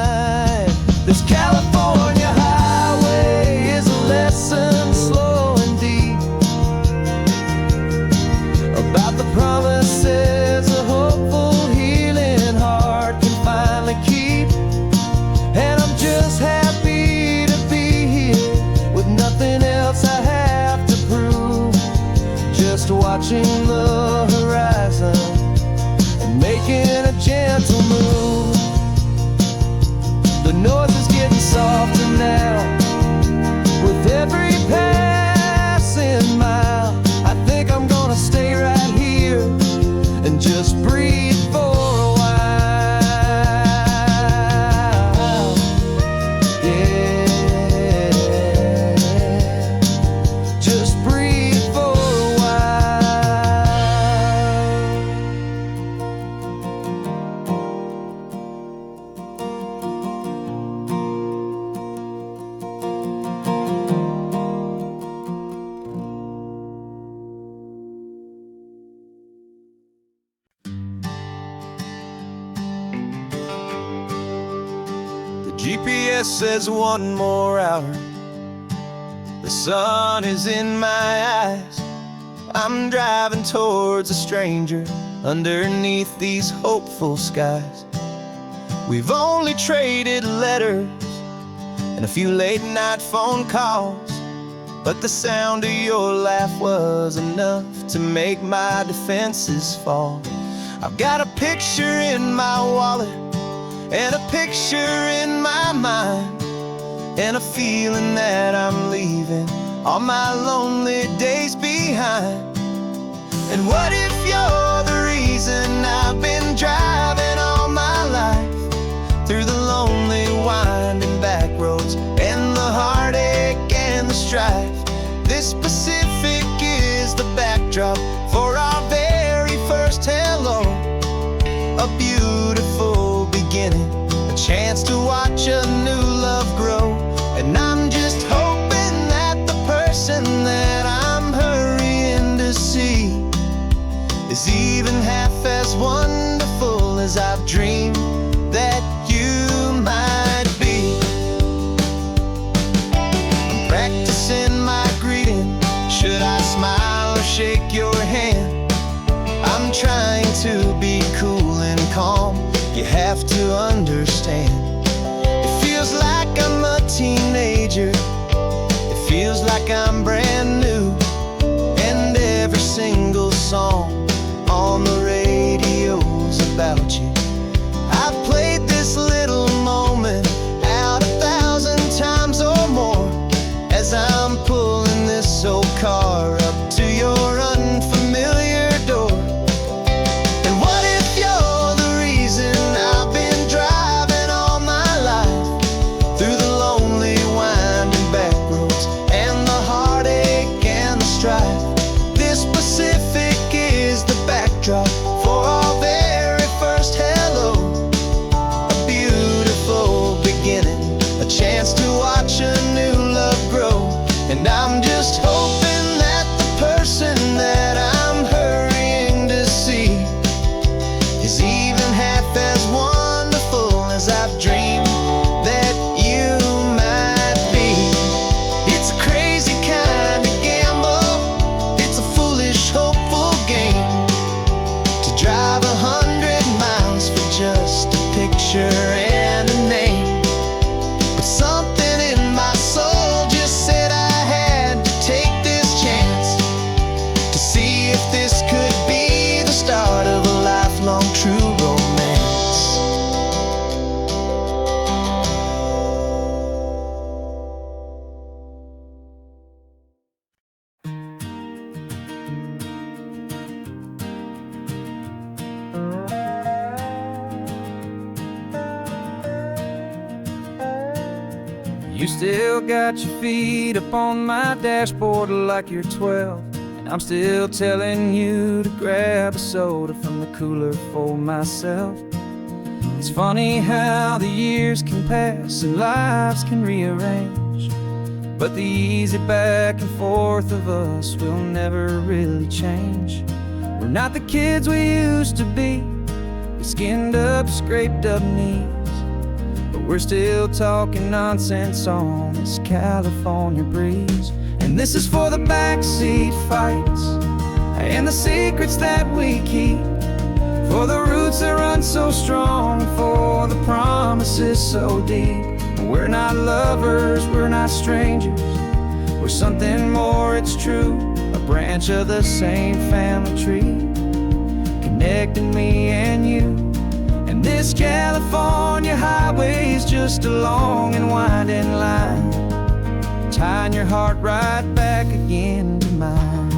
S3: GPS says 1 more hour. The sun is in my eyes. I'm driving towards a stranger underneath these hopeful skies. We've only traded letters and a few late night phone calls, but the sound of your laugh was enough to make my defenses fall. I've got a picture in my wallet and a picture in my mind, and a feeling that I'm leaving all my lonely days behind. And what if you're the reason I've been driving all my life through the lonely winding back roads and the heartache and the strife? This Pacific is the backdrop for our very first hello. A beautiful beginning, a chance to watch a new love grow. And I'm just hoping that the person that I'm hurrying to see is even half as wonderful as I've dreamed that you might be. I'm practicing my greeting. Should I smile or shake your hand? I'm trying to be cool and calm. You have to understand. It feels like I'm a teenager. It feels like I'm brand new. And every single song on the radio's about you. I've played this little moment out 1,000 times or more as I'm pulling this old car up to your unfamiliar door. And what if you're the reason I've been driving all my life through the lonely winding back roads and the heartache and the strife? This Pacific is the backdrop for our very first hello. A beautiful beginning, a chance to watch a new love grow. And I'm just hoping that the person that I'm hurrying to see is even half as wonderful as I've dreamed that you might be. It's a crazy kind of gamble. It's a foolish, hopeful game to drive 100 miles for just a picture and a name. But something in my soul just said I had to take this chance to see if this could be the start of a lifelong true romance.
S4: You still got your feet up on my dashboard like you're 12, and I'm still telling you to grab a soda from the cooler for myself. It's funny how the years can pass and lives can rearrange, but the easy back and forth of us will never really change. We're not the kids we used to be, with skinned up, scraped up knees, but we're still talking nonsense on this California breeze. And this is for the backseat fights and the secrets that we keep, for the roots that run so strong, for the promises so deep. We're not lovers, we're not strangers, we're something more, it's true. A branch of the same family tree, connecting me and you. And this California highway is just a long and winding line, tying your heart right back again to mine.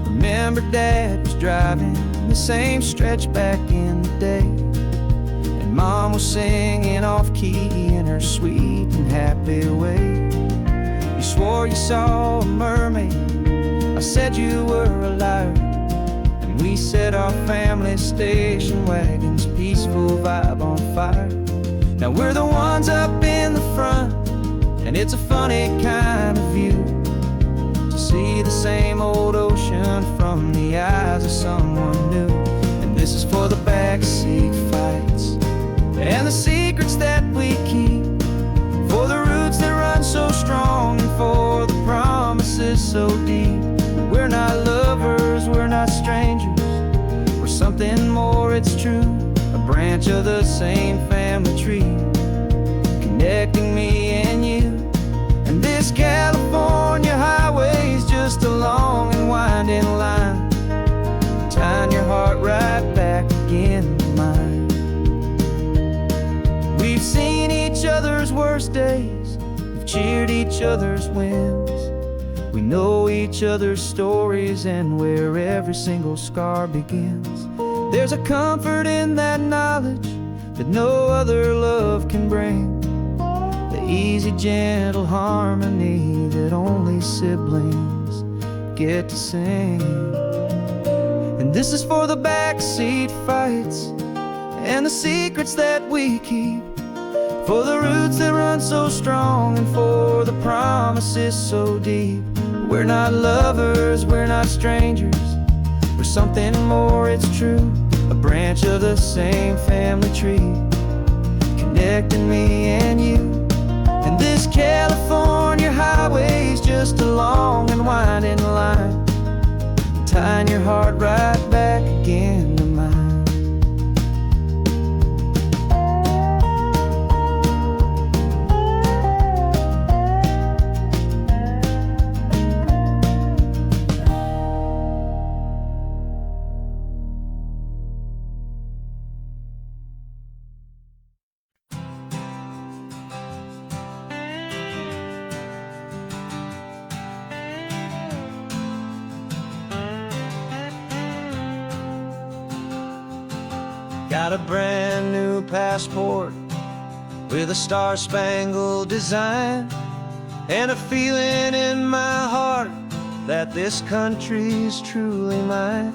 S4: Remember Dad was driving the same stretch back in the day, and Mom was singing off-key in her sweet and happy way. You swore you saw a mermaid, I said you were a liar, and we set our family station wagon's peaceful vibe on fire. Now we're the ones up in the front, and it's a funny kind of view to see the same old ocean from the eyes of someone new. And this is for the backseat fights and the sea secrets that we keep, for the roots that run so strong, and for the promises so deep. We're not lovers, we're not strangers, we're something more, it's true. A branch of the same family tree, connecting me and you. And this California highway's just a long and winding line, tying your heart right back again to mine. We've seen each other's worst days, we've cheered each other's wins. We know each other's stories and where every single scar begins. There's a comfort in that knowledge that no other love can bring, the easy, gentle harmony that only siblings get to sing. And this is for the backseat fights and the secrets that we keep, for the roots that run so strong, and for the promises so deep. We're not lovers, we're not strangers, we're something more, it's true. A branch of the same family tree, connecting me and you. And this California highway's just a long and winding line, tying your heart right back again to mine. Got a brand new passport with a star-spangled design, and a feeling in my heart that this country's truly mine.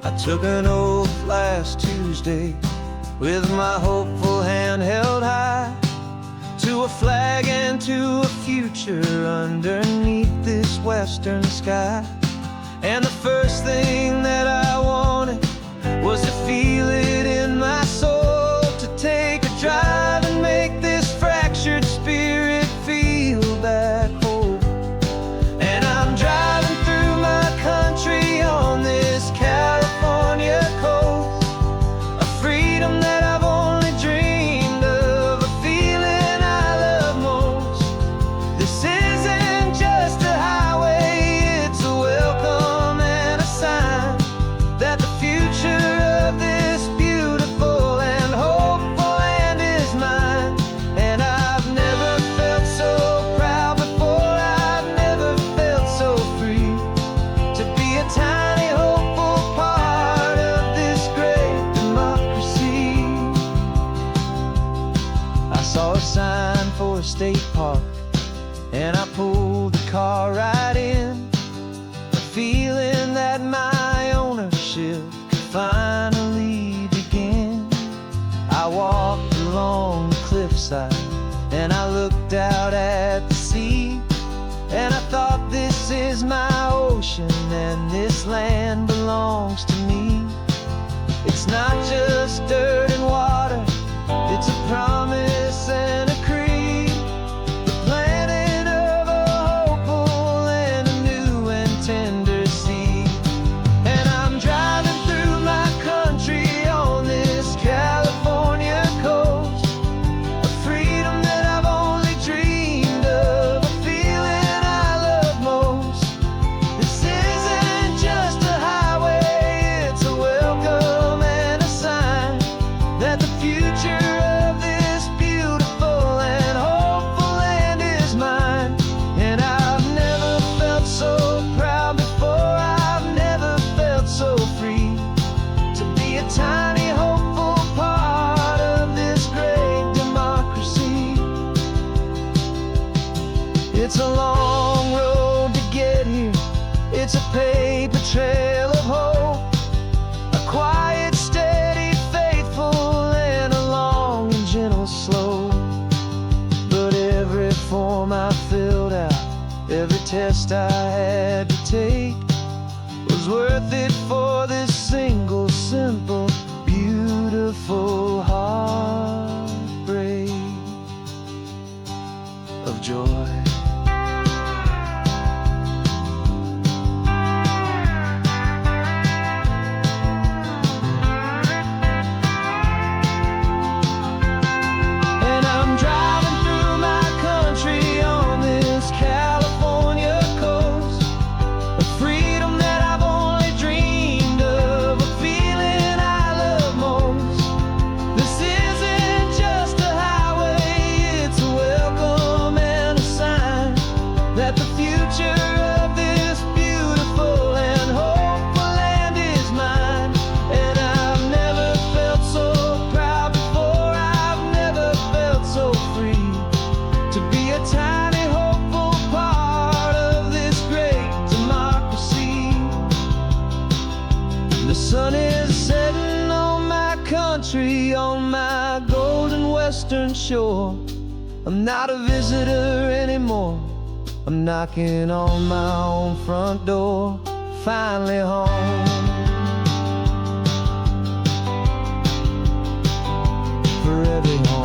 S4: I took an oath last Tuesday with my hopeful hand held high, to a flag and to a future underneath this western sky. And the first thing that I wanted was to feel it in my soul, to take a drive and make this fractured spirit feel back home. And I'm driving through my country on this California coast, a freedom that I've only dreamed of, a feeling I love most. This isn't just a highway, it's a welcome and a sign that the future of this beautiful and hopeful land is mine. And I've never felt so proud before, I've never felt so free, to be a tiny hopeful part of this great democracy. I saw a sign for a state park, and I pulled the car right in, a feeling that my ownership could finally begin. I walked along the cliffside and I looked out at the sea, and I thought, this is my ocean and this land belongs to me. It's not just dirt and water, it's a promise and a creed, the planting of a hopeful and a new and tender seed. And I'm driving through my country on this California coast, a freedom that I've only dreamed of, a feeling I love most. This isn't just a highway, it's a welcome and a sign that the future of this beautiful and hopeful land is mine. And I've never felt so proud before, I've never felt so free, to be a tiny hopeful part of this great democracy. It's a long road to get here, it's a paper trail of hope, a quiet, steady, faithful, and a long and gentle slope. But every form I filled out, every test I had to take, was worth it for this single, simple, beautiful heartbreak.
S1: western shore. I'm not a visitor anymore. I'm knocking on my own front door, finally home. For every home.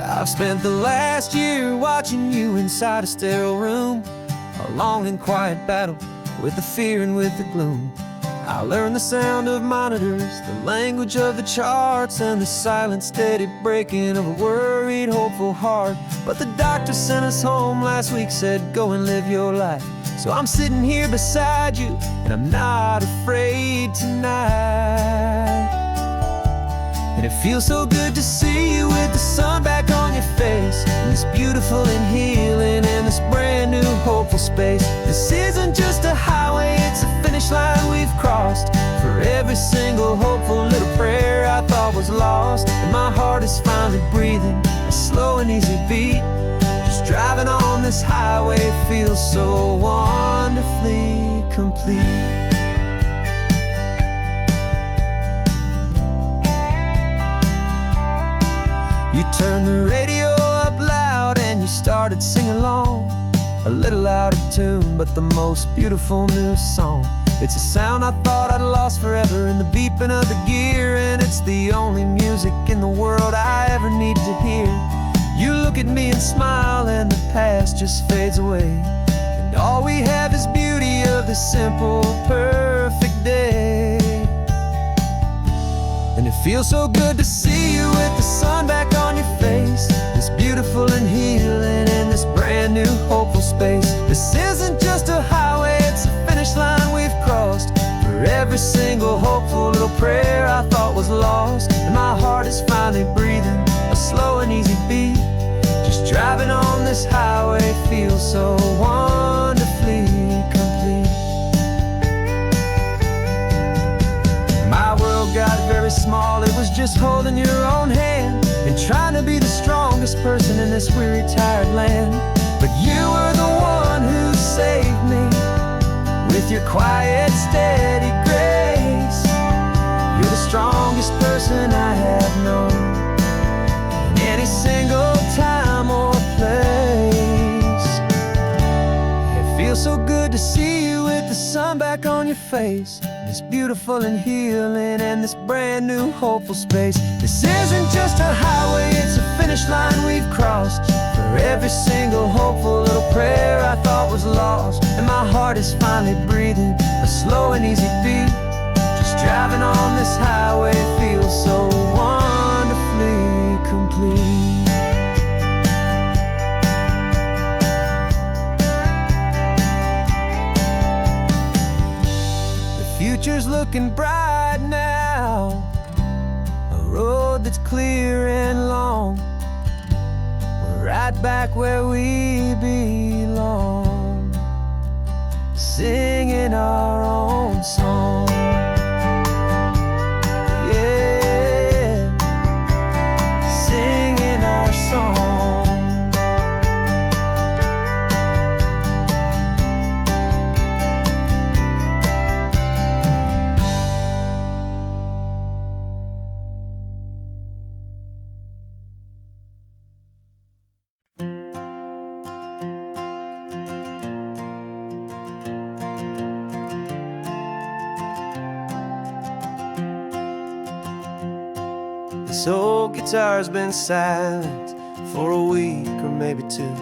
S1: I've spent the last year watching you inside a sterile room, a long and quiet battle with the fear and with the gloom. I learned the sound of monitors, the language of the charts, and the silent, steady breaking of a worried, hopeful heart. But the doctor sent us home last week, said, go and live your life. So I'm sitting here beside you, and I'm not afraid tonight. And it feels so good to see you with the sun back on your face, and this beautiful and healing in this brand new hopeful space. This isn't just a highway, it's a finish line we've crossed. For every single hopeful little prayer I thought was lost, and my heart is finally breathing a slow and easy beat. Just driving on this highway feels so wonderfully complete. You turned the radio up loud and you started singing along, a little out of tune, but the most beautiful new song. It's a sound I thought I'd lost forever in the beeping of the gear, and it's the only music in the world I ever need to hear. You look at me and smile and the past just fades away, and all we have is beauty of this simple, perfect day. And it feels so good to see you with the sun back on your face, this beautiful and healing in this brand new hopeful space. This isn't just a highway, it's a finish line we've crossed. For every single hopeful little prayer I thought was lost, and my heart is finally breathing a slow and easy beat. Just driving on this highway feels so wonderfully complete. My world got very small, it was just holding your own hand and trying to be the strongest person in this weary, tired land. But you were the one who saved me with your quiet, steady grace. You're the strongest person I have known in any single time or place. It feels so good to see you with the sun back on your face, this beautiful and healing and this brand new hopeful space. This isn't just a highway, it's a finish line we've crossed. For every single hopeful little prayer I thought was lost, and my heart is finally breathing a slow and easy beat. Just driving on this highway feels so wonderfully complete. Future's looking bright now, a road that's clear and long. We're right back where we belong, singing our own song. Yeah, singing our song. This old guitar's been silent for a week or maybe two,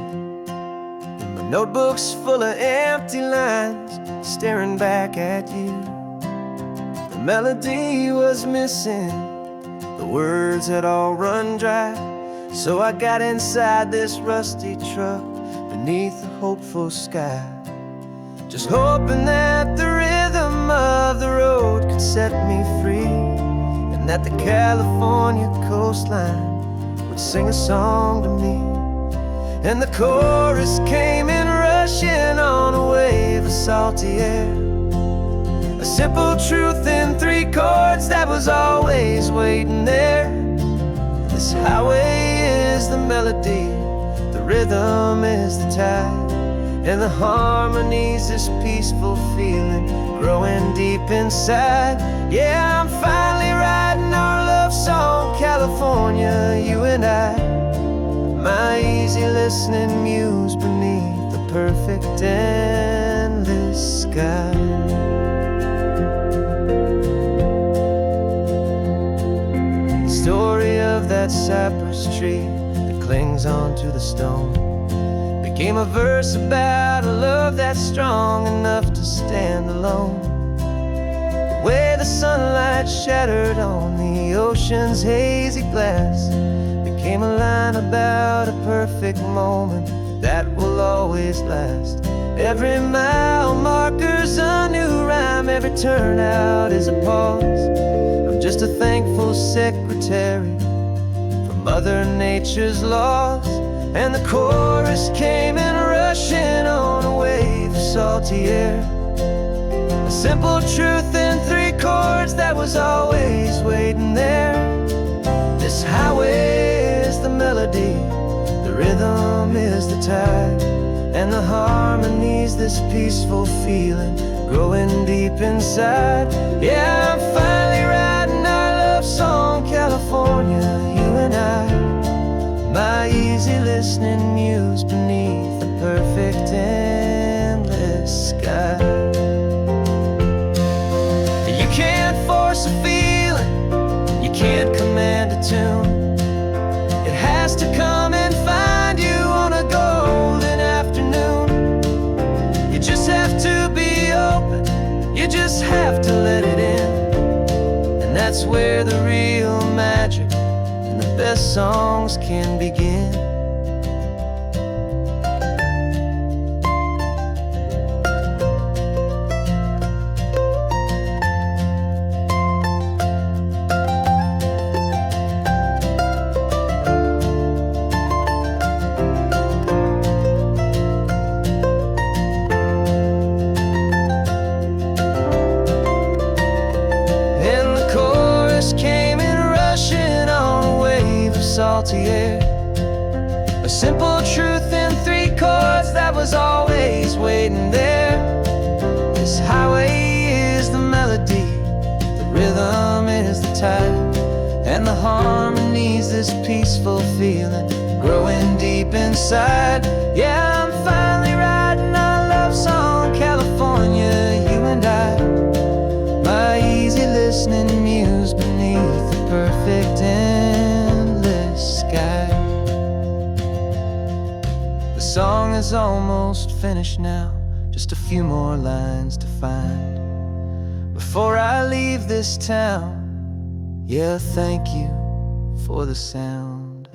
S1: and my notebook's full of empty lines staring back at you. The melody was missing, the words had all run dry, so I got inside this rusty truck beneath the hopeful sky, just hoping that the rhythm of the road could set me free, and that the California coastline would sing a song to me. And the chorus came in rushing on a wave of salty air, a simple truth in 3 chords that was always waiting there. This highway is the melody, the rhythm is the tide, and the harmony's this peaceful feeling growing deep inside. Yeah, I'm finally writing our love song, California, you and I. My easy listening muse beneath the perfect endless sky. The story of that cypress tree that clings onto the stone became a verse about a love that's strong enough to stand alone. The way the sunlight shattered on the ocean's hazy glass became a line about a perfect moment that will always last. Every mile marker's a new rhyme, every turnout is a pause. I'm just a thankful secretary for Mother Nature's laws. And the chorus came in rushing on a wave of salty air, a simple truth in 3 chords that was always waiting there. This highway is the melody, the rhythm is the tide, and the harmony's this peaceful feeling growing deep inside. Yeah, I'm finally writing our love song, California, you and I. My easy listening muse beneath the perfect endless sky. You can't force a feeling, you can't command a tune. It has to come and find you on a golden afternoon. You just have to be open, you just have to let it in. And that's where the real magic and the best songs can begin. Came in rushing on a wave of salty air, a simple truth in 3 chords that was always waiting there. This highway is the melody, the rhythm is the tide, and the harmony's this peaceful feeling growing deep inside. Yeah, I'm finally writing our love song, California, you and I. My easy listening muse beneath the perfect endless sky. The song is almost finished now, just a few more lines to find before I leave this town. Yeah, thank you for the sound.